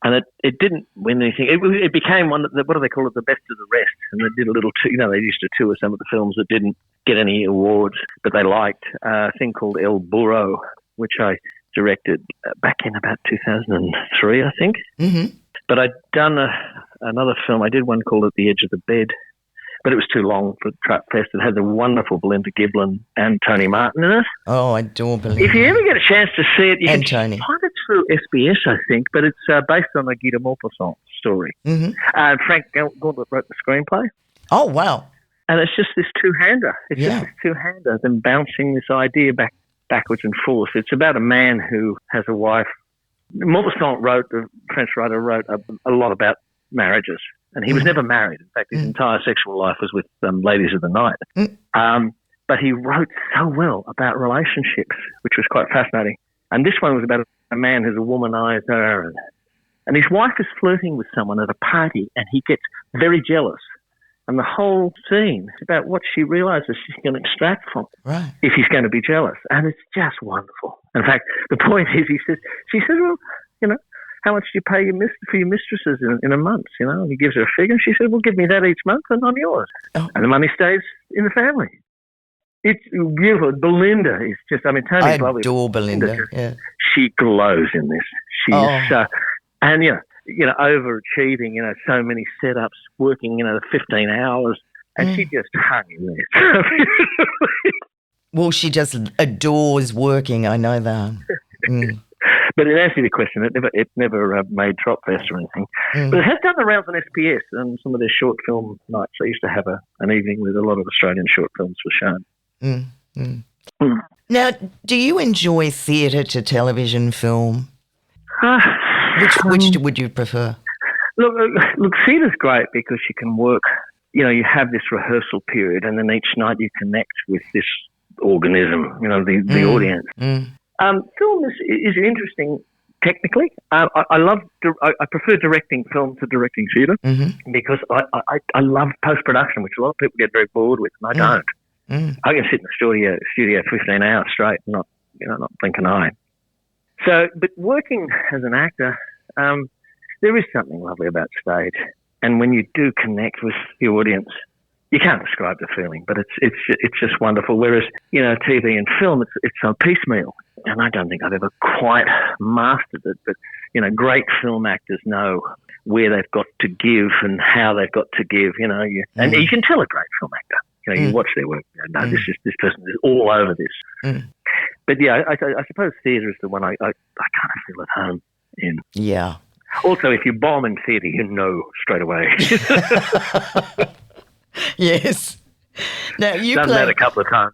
and it didn't win anything. It became one of the, what do they call it, the best of the rest. And they did a little, they used to tour some of the films that didn't get any awards, but they liked a thing called El Burro, which I directed back in about 2003, I think. Mm-hmm. But I'd done another film. I did one called At the Edge of the Bed, but it was too long for Tropfest. It had the wonderful Belinda Giblin and Tony Martin in it. Oh, I adore Belinda. If you ever get a chance to see it, you can Tony. find it through SBS, I think, but it's based on a Guy de Maupassant story. Mm-hmm. Frank Gauntlet wrote the screenplay. Oh, wow. And it's just this two-hander. It's just this two-hander, them bouncing this idea backwards and forth. It's about a man who has a wife. Maupassant the French writer, wrote a lot about marriages, and he was never married. In fact, his entire sexual life was with ladies of the night. But he wrote so well about relationships, which was quite fascinating. And this one was about a man who's a womanizer, and his wife is flirting with someone at a party, and he gets very jealous. And the whole scene is about what she realises she's going to extract from him if he's going to be jealous. And it's just wonderful. In fact, the point is, she says, well, how much do you pay for your mistresses in a month? And he gives her a figure. And she said, well, give me that each month and I'm yours. Oh. And the money stays in the family. It's beautiful. Belinda is just, Tony's lovely. I adore Belinda. Yeah. She glows in this. She's, overachieving, so many setups, working, 15 hours, and she just hung in there. Well, she just adores working, I know that. But in answer to the question, it never made Tropfest or anything. But it has done the rounds on SPS, and some of their short film nights. They used to have an evening with a lot of Australian short films were shown. Now, do you enjoy theatre to television film? Which would you prefer? Look, theatre's great because you can work, you have this rehearsal period, and then each night you connect with this organism, the audience. Film is interesting technically. I prefer directing film to directing theatre because I love post-production, which a lot of people get very bored with, and I don't. I can sit in the studio 15 hours straight and not blink an eye. So, but working as an actor, there is something lovely about stage. And when you do connect with the audience, you can't describe the feeling, but it's just wonderful. Whereas, TV and film, it's so piecemeal. And I don't think I've ever quite mastered it. But, great film actors know where they've got to give and how they've got to give, and you can tell a great film actor. You watch their work. This person is all over this. But yeah, I suppose theatre is the one I kind of feel at home in. Yeah. Also, if you bomb in theatre, you know straight away. Yes. Now done that a couple of times.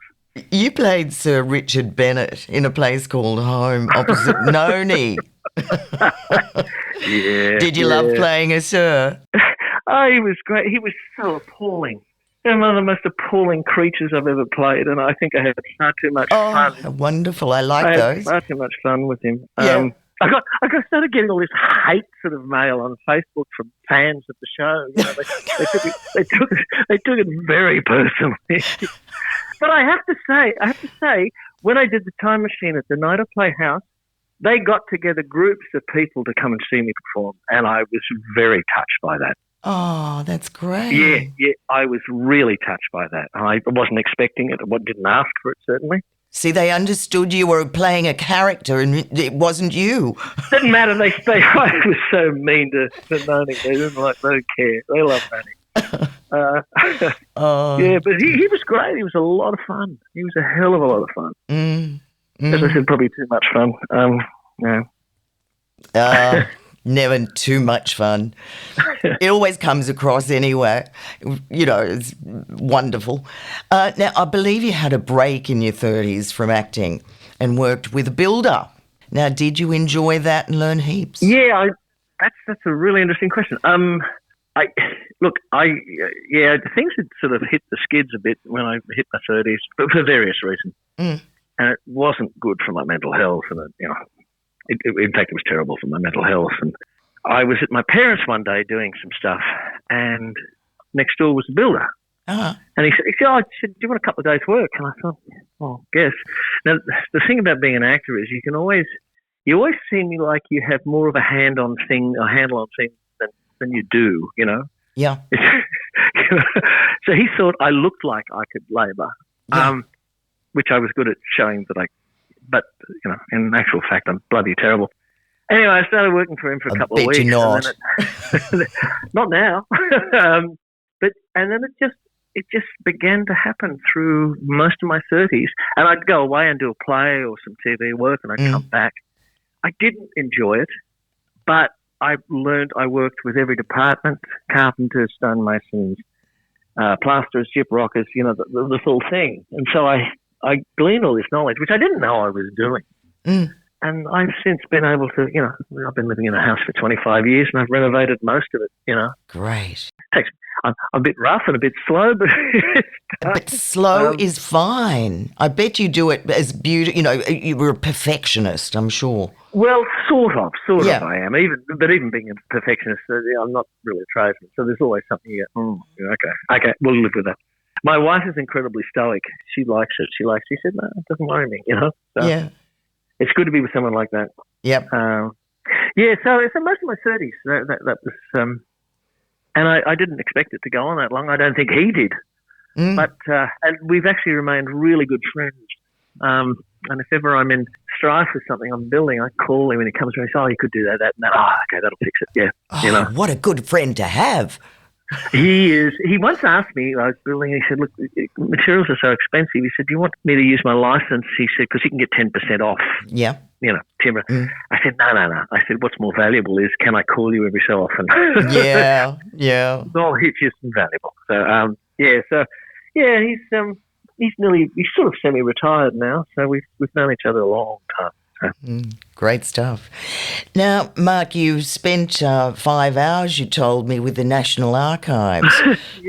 You played Sir Richard Bennett in A Place Called Home opposite Noni. Yeah. Did you love playing a Sir? Oh, he was great. He was so appalling. One of the most appalling creatures I've ever played, and I think I had far too much fun. Oh, wonderful. I like those. Had far too much fun with him. Yeah. I started getting all this hate sort of mail on Facebook from fans of the show. They took it very personally. But I have to say, when I did the Time Machine at the Nida Playhouse, they got together groups of people to come and see me perform, and I was very touched by that. Oh, that's great. Yeah, I was really touched by that. I wasn't expecting it. I didn't ask for it, certainly. See, they understood you were playing a character and it wasn't you. Didn't matter. I was so mean to Noni. They don't care. They love Noni. Yeah, but he was great. He was a lot of fun. He was a hell of a lot of fun. As I said, probably too much fun. Yeah. Never too much fun. It always comes across anyway. You know, it's wonderful. Now, I believe you had a break in your 30s from acting and worked with a builder. Now, did you enjoy that and learn heaps? Yeah, that's a really interesting question. Things had sort of hit the skids a bit when I hit my 30s, but for various reasons. And it wasn't good for my mental health, and in fact, it was terrible for my mental health. And I was at my parents' one day doing some stuff, and next door was a builder. Uh-huh. And he said, do you want a couple of days' work? And I thought, well, guess. Now, the thing about being an actor is you always seem like you have more of a handle on things than you do, you know? Yeah. So he thought I looked like I could labour, which I was good at showing that but, in actual fact, I'm bloody terrible. Anyway, I started working for him for a couple of weeks. I bet you're not. Not now. And then it just began to happen through most of my 30s. And I'd go away and do a play or some TV work, and I'd come back. I didn't enjoy it, but I learned I worked with every department, carpenters, stonemasons, plasterers, gyprockers, the full thing. And so I gleaned all this knowledge, which I didn't know I was doing. And I've since been able to, I've been living in a house for 25 years and I've renovated most of it, Great. I'm a bit rough and a bit slow, but slow is fine. I bet you do it as beautiful. You were a perfectionist, I'm sure. Well, sort of I am. Even being a perfectionist, I'm not really a tradesman. So there's always something you go, okay, we'll live with that. My wife is incredibly stoic. She likes it. She said, no, it doesn't worry me, So yeah. It's good to be with someone like that. Yep. So most of my 30s, that was, and I didn't expect it to go on that long. I don't think he did. But and we've actually remained really good friends. And if ever I'm in strife with something I'm building, I call him and he comes to me and says, you could do that and that. Okay, that'll fix it. Yeah. What a good friend to have. He is. He once asked me, I was building, and he said, look, materials are so expensive. He said, do you want me to use my license? He said, because you can get 10% off. Yeah. Timber. I said, no. I said, what's more valuable is, can I call you every so often? Yeah. Well, it's just invaluable. So, he's sort of semi-retired now. So we've known each other a long time. Great stuff. Now, Mark, you spent 5 hours, you told me, with the National Archives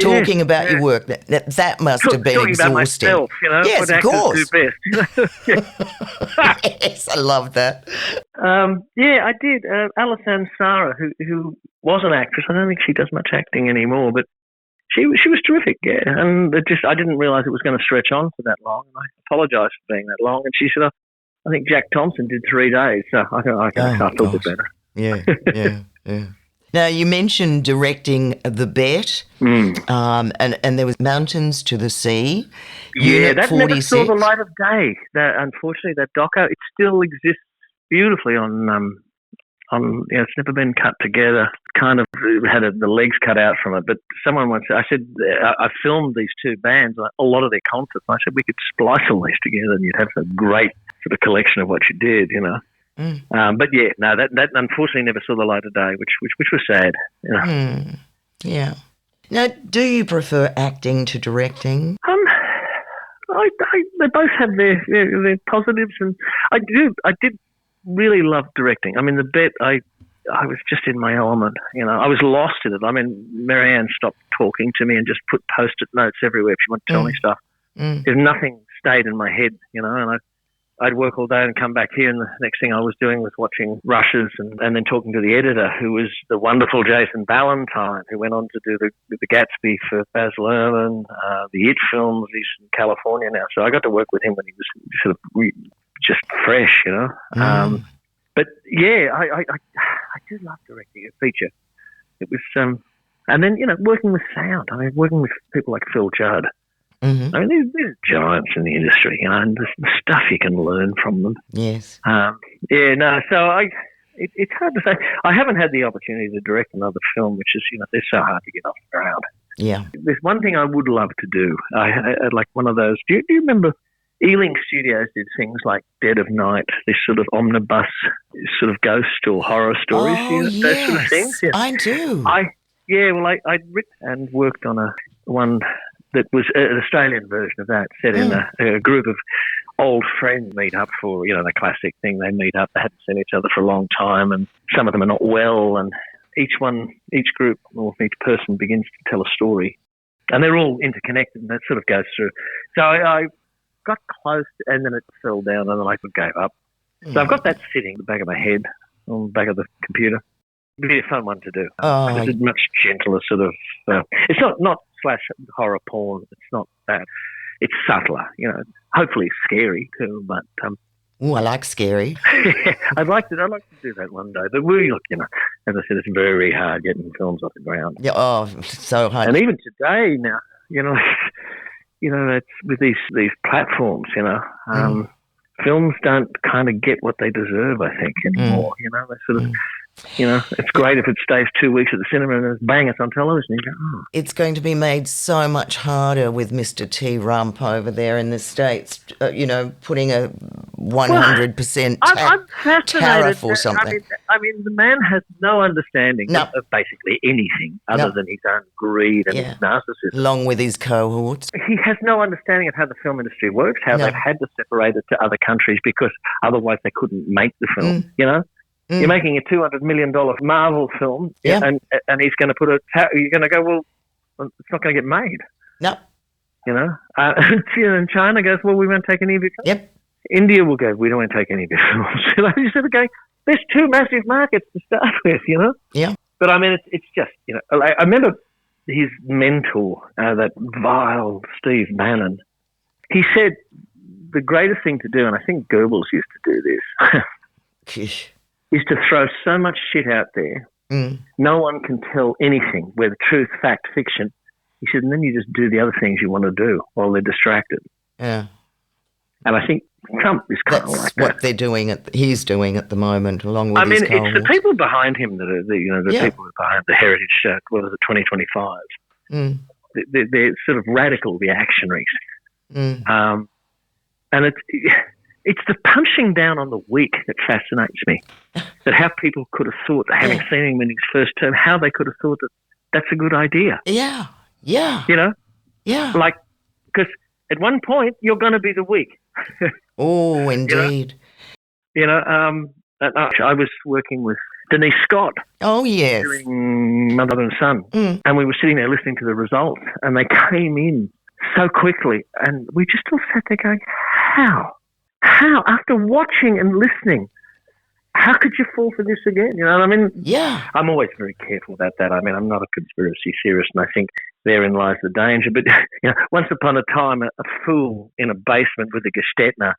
talking about your work. That must have been exhausting. Talking about myself, yes, what of course. Do best. Yes, I love that. I did. Alison Sarah, who was an actress, I don't think she does much acting anymore, but she was terrific, yeah. And I didn't realise it was going to stretch on for that long, and I apologised for being that long. And she said, I think Jack Thompson did 3 days, so I feel a bit better. Yeah. Now, you mentioned directing The Bet, and there was Mountains to the Sea. Yeah, that 46. never saw the light of day. Unfortunately, that doco, it still exists beautifully on it's never been cut together. Kind of had the legs cut out from it. But someone once, I said, I filmed these 2 bands, a lot of their concerts. I said, we could splice all these together and you'd have a great sort of collection of what you did, But yeah, no, that unfortunately never saw the light of day, which was sad. Yeah. Now, do you prefer acting to directing? They both have their positives, and I did really love directing. I mean, The Bet, I was just in my element, I was lost in it. I mean, Marianne stopped talking to me and just put post-it notes everywhere if she wanted to tell me stuff. There's nothing stayed in my head, and I'd work all day and come back here, and the next thing I was doing was watching rushes and then talking to the editor, who was the wonderful Jason Ballantyne, who went on to do the Gatsby for Baz Luhrmann, the It films. He's in California now, so I got to work with him when he was sort of just fresh, But yeah, I do love directing a feature. It was And then, working with sound. I mean, working with people like Phil Judd. Mm-hmm. I mean, these giants in the industry, and the stuff you can learn from them. Yes. So it's hard to say. I haven't had the opportunity to direct another film, which is, they're so hard to get off the ground. Yeah. There's one thing I would love to do. I like one of those. Do you remember Ealing Studios did things like Dead of Night, this sort of omnibus sort of ghost or horror stories, those sort of things? Yeah. I do. I'd written and worked on one that was an Australian version of that, set in a group of old friends meet up for, the classic thing. They meet up, they hadn't seen each other for a long time, and some of them are not well, and each group or each person begins to tell a story, and they're all interconnected, and that sort of goes through. So I got close, and then it fell down, and then I gave up. So I've got that sitting in the back of my head, on the back of the computer. It'd be a fun one to do. It's a much gentler sort of. It's not slash horror porn. It's not that. It's subtler. Hopefully scary too. But I like scary. I'd like to do that one day. But we look, as I said, it's very hard getting films off the ground. Yeah. So hard. And even today now, it's with these platforms. Films don't kind of get what they deserve, I think, anymore. They sort of. It's great if it stays 2 weeks at the cinema and then bang, it's on television. You go, oh. It's going to be made so much harder with Mr. T. Rump over there in the States, putting a 100% tariff or something. I mean, the man has no understanding of basically anything other than his own greed and his narcissism. Along with his cohorts. He has no understanding of how the film industry works, how they've had to separate it to other countries because otherwise they couldn't make the film, You're making a $200 million Marvel film, and he's going to you're going to go, well, it's not going to get made. No. And China goes, well, we won't take any of your films. Yep. India will go, we don't want to take any of your films. You sort of go, there's two massive markets to start with, Yeah. But I mean, it's just, I remember his mentor, that vile Steve Bannon, he said the greatest thing to do, and I think Goebbels used to do this, is to throw so much shit out there, no one can tell anything, whether truth, fact, fiction. He said, and then you just do the other things you want to do while they're distracted. Yeah. And I think Trump is kind of like that. That's what he's doing at the moment, along with his cohorts. It's the people behind him that are, the people behind the Heritage, 2025. They're sort of radical reactionaries. And it's the punching down on the weak that fascinates me. That how people could have thought, having seen him in his first term, how they could have thought that that's a good idea. Yeah. Yeah. Yeah. Like, because at one point you're going to be the weak. Oh, indeed. I was working with Denise Scott. Oh, yes. Doing Mother and Son. And we were sitting there listening to the results, and they came in so quickly, and we just all sat there going, how? After watching and listening, how could you fall for this again? Yeah. I'm always very careful about that. I mean, I'm not a conspiracy theorist, and I think therein lies the danger. But once upon a time, a fool in a basement with a Gestetner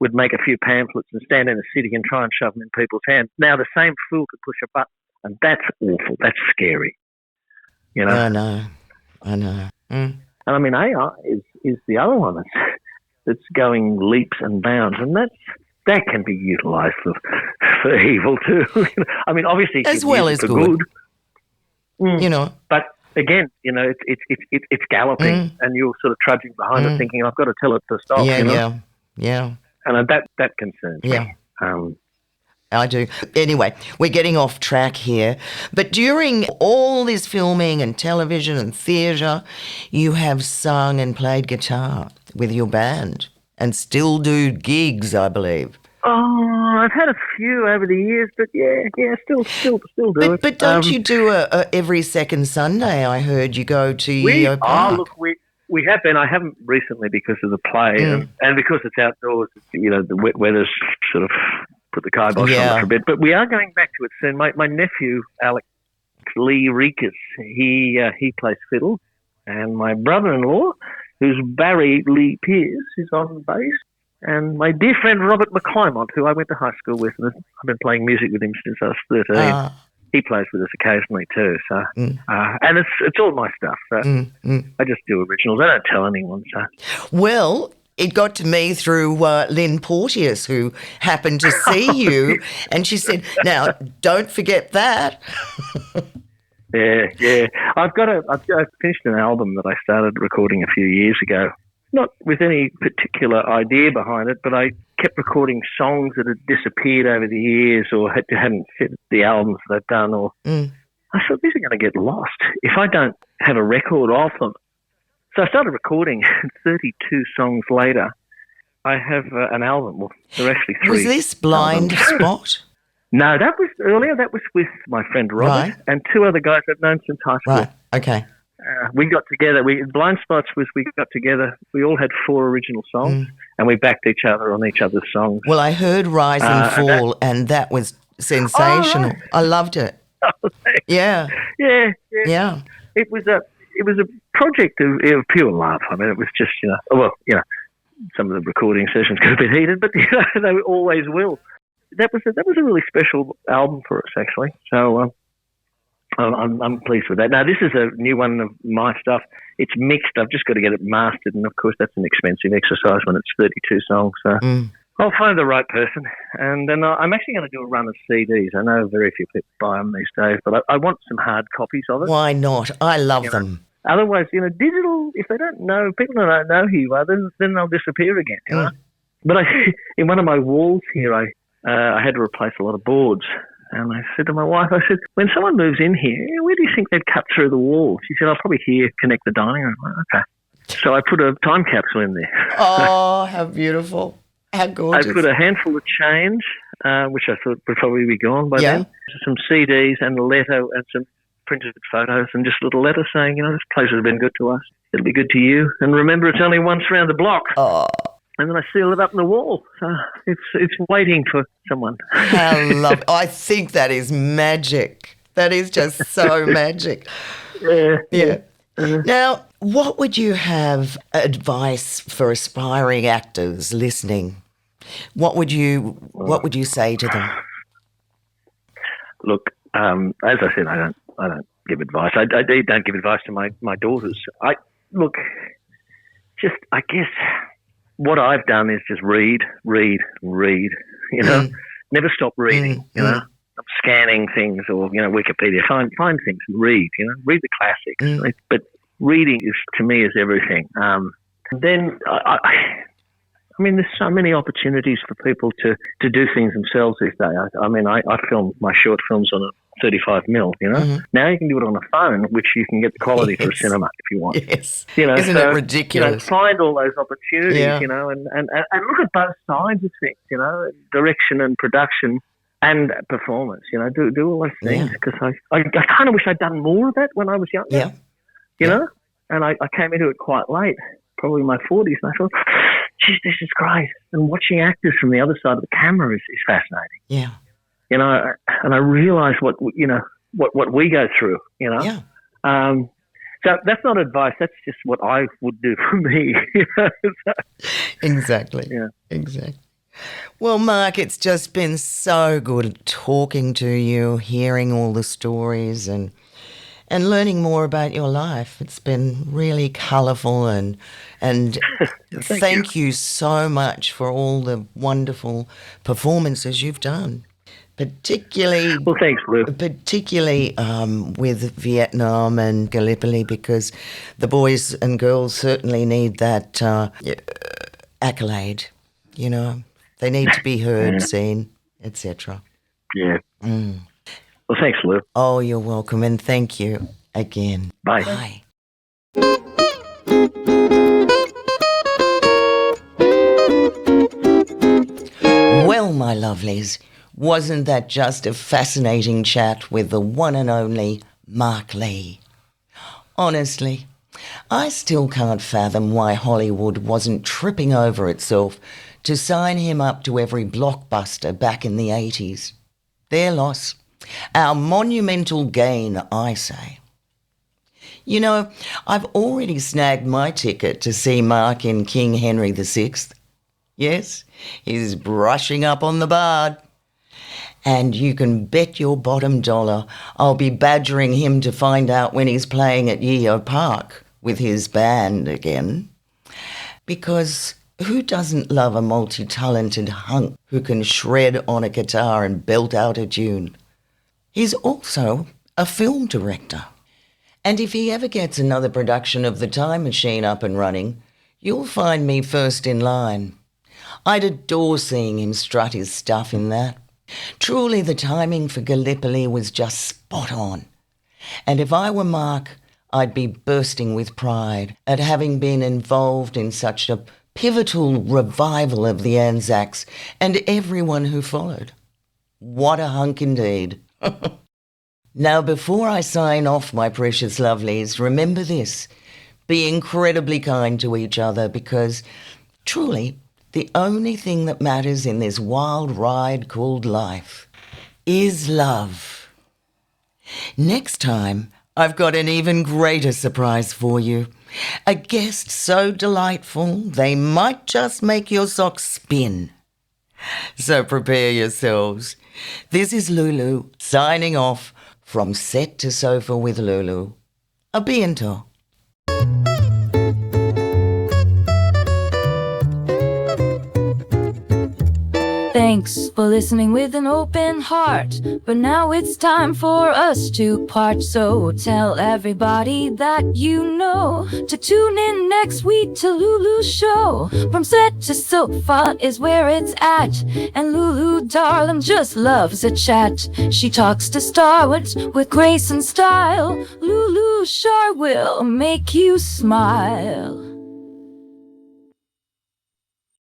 would make a few pamphlets and stand in a city and try and shove them in people's hands. Now the same fool could push a button, and that's awful. That's scary. I know. And I mean, AI is the other one that's going leaps and bounds, and that can be utilised for evil too. I mean, obviously, as well as good. But again, it's galloping, and you're sort of trudging behind it, thinking, "I've got to tell it to stop." Yeah. And that concerns me. I do. Anyway, we're getting off track here. But during all this filming and television and theatre, you have sung and played guitar with your band and still do gigs, I believe. Oh, I've had a few over the years, but still do it. But don't you do a every second Sunday? I heard you go to Yeo Park. Look, we have been. I haven't recently because of the play and because it's outdoors. The wet weather's sort of put the kibosh on it for a bit. But we are going back to it soon. My nephew, Alex Lee Reekes, he plays fiddle, and my brother-in-law, who's Barry Lee Pierce, is on bass. And my dear friend Robert McClymont, who I went to high school with, and I've been playing music with him since I was 13. he plays with us occasionally too. So, and it's all my stuff. So I just do originals. I don't tell anyone. So, Well, it got to me through Lynn Porteous, who happened to see you, and she said, "Now, don't forget that." yeah. I've finished an album that I started recording a few years ago. Not with any particular idea behind it, but I kept recording songs that had disappeared over the years or hadn't fit the albums that I'd done. Or I thought, these are going to get lost if I don't have a record of them. So I started recording, and 32 songs later, I have an album. Well, there are actually 3. Was this Blind Spot? No, that was earlier. That was with my friend Robert and 2 other guys I've known since high school. Right, okay. We got together. Blind Spots was we got together. We all had 4 original songs, and we backed each other on each other's songs. Well, I heard Rise and Fall, and that was sensational. Right. I loved it. Yeah. It was a project of pure love. I mean, it was just some of the recording sessions got a bit heated, but they always will. That was a really special album for us, actually. So. I'm pleased with that. Now, this is a new one of my stuff. It's mixed. I've just got to get it mastered, and of course, that's an expensive exercise when it's 32 songs. So I'll find the right person, and then I'm actually going to do a run of CDs. I know very few people buy them these days, but I want some hard copies of it. Why not? I love them. Otherwise, digital. If they don't know, people don't know who you are, then they'll disappear again. You know? But in one of my walls here, I had to replace a lot of boards. And I said to my wife, I said, when someone moves in here, where do you think they'd cut through the wall? She said, I'll probably connect the dining room. Okay. So I put a time capsule in there. Oh, how beautiful. How gorgeous. I put a handful of change, which I thought would probably be gone by then, some CDs and a letter and some printed photos and just a little letter saying, this place has been good to us. It'll be good to you. And remember, it's only once around the block. Oh. And then I seal it up in the wall. So it's waiting for someone. I think that is magic. That is just so magic. Yeah. Now, what would you have advice for aspiring actors listening? What would you say to them? Look, as I said, I don't give advice. I don't give advice to my daughters. I guess. What I've done is just read, never stop reading, I'm scanning things or, Wikipedia, find things and read the classics. But reading to me is everything. Then, there's so many opportunities for people to do things themselves these days. I film my short films on a 35mm, Now you can do it on a phone, which you can get the quality for a cinema if you want. Yes. Isn't it ridiculous? Find all those opportunities, and look at both sides of things, direction and production and performance, do all those things because I kind of wish I'd done more of that when I was younger, and I came into it quite late, probably in my 40s, and I thought, geez, this is great. And watching actors from the other side of the camera is fascinating. Yeah. And I realise what we go through, Yeah. So that's not advice. That's just what I would do for me. Exactly. Yeah. Exactly. Well, Mark, it's just been so good talking to you, hearing all the stories and learning more about your life. It's been really colourful and thank you so much for all the wonderful performances you've done. Particularly, well, thanks, Lou. Particularly with Vietnam and Gallipoli, because the boys and girls certainly need that accolade. They need to be heard, seen, etc. Yeah. Well, thanks, Lou. Oh, you're welcome, and thank you again. Bye. Bye. Well, my lovelies, wasn't that just a fascinating chat with the one and only Mark Lee? Honestly, I still can't fathom why Hollywood wasn't tripping over itself to sign him up to every blockbuster back in the 80s. Their loss. Our monumental gain, I say. I've already snagged my ticket to see Mark in King Henry VI. Yes, he's brushing up on the bard. And you can bet your bottom dollar I'll be badgering him to find out when he's playing at Yeo Park with his band again. Because who doesn't love a multi-talented hunk who can shred on a guitar and belt out a tune? He's also a film director. And if he ever gets another production of The Time Machine up and running, you'll find me first in line. I'd adore seeing him strut his stuff in that. Truly, the timing for Gallipoli was just spot on. And if I were Mark, I'd be bursting with pride at having been involved in such a pivotal revival of the Anzacs and everyone who followed. What a hunk indeed. Now, before I sign off, my precious lovelies, remember this. Be incredibly kind to each other because, truly, the only thing that matters in this wild ride called life is love. Next time, I've got an even greater surprise for you. A guest so delightful, they might just make your socks spin. So prepare yourselves. This is Lulu, signing off from Set to Sofa with Lulu. A bientôt. Thanks for listening with an open heart. But now it's time for us to part. So tell everybody that you know to tune in next week to Lulu's show. From Set to Sofa is where it's at. And Lulu, darling, just loves a chat. She talks to starlets with grace and style. Lulu sure will make you smile.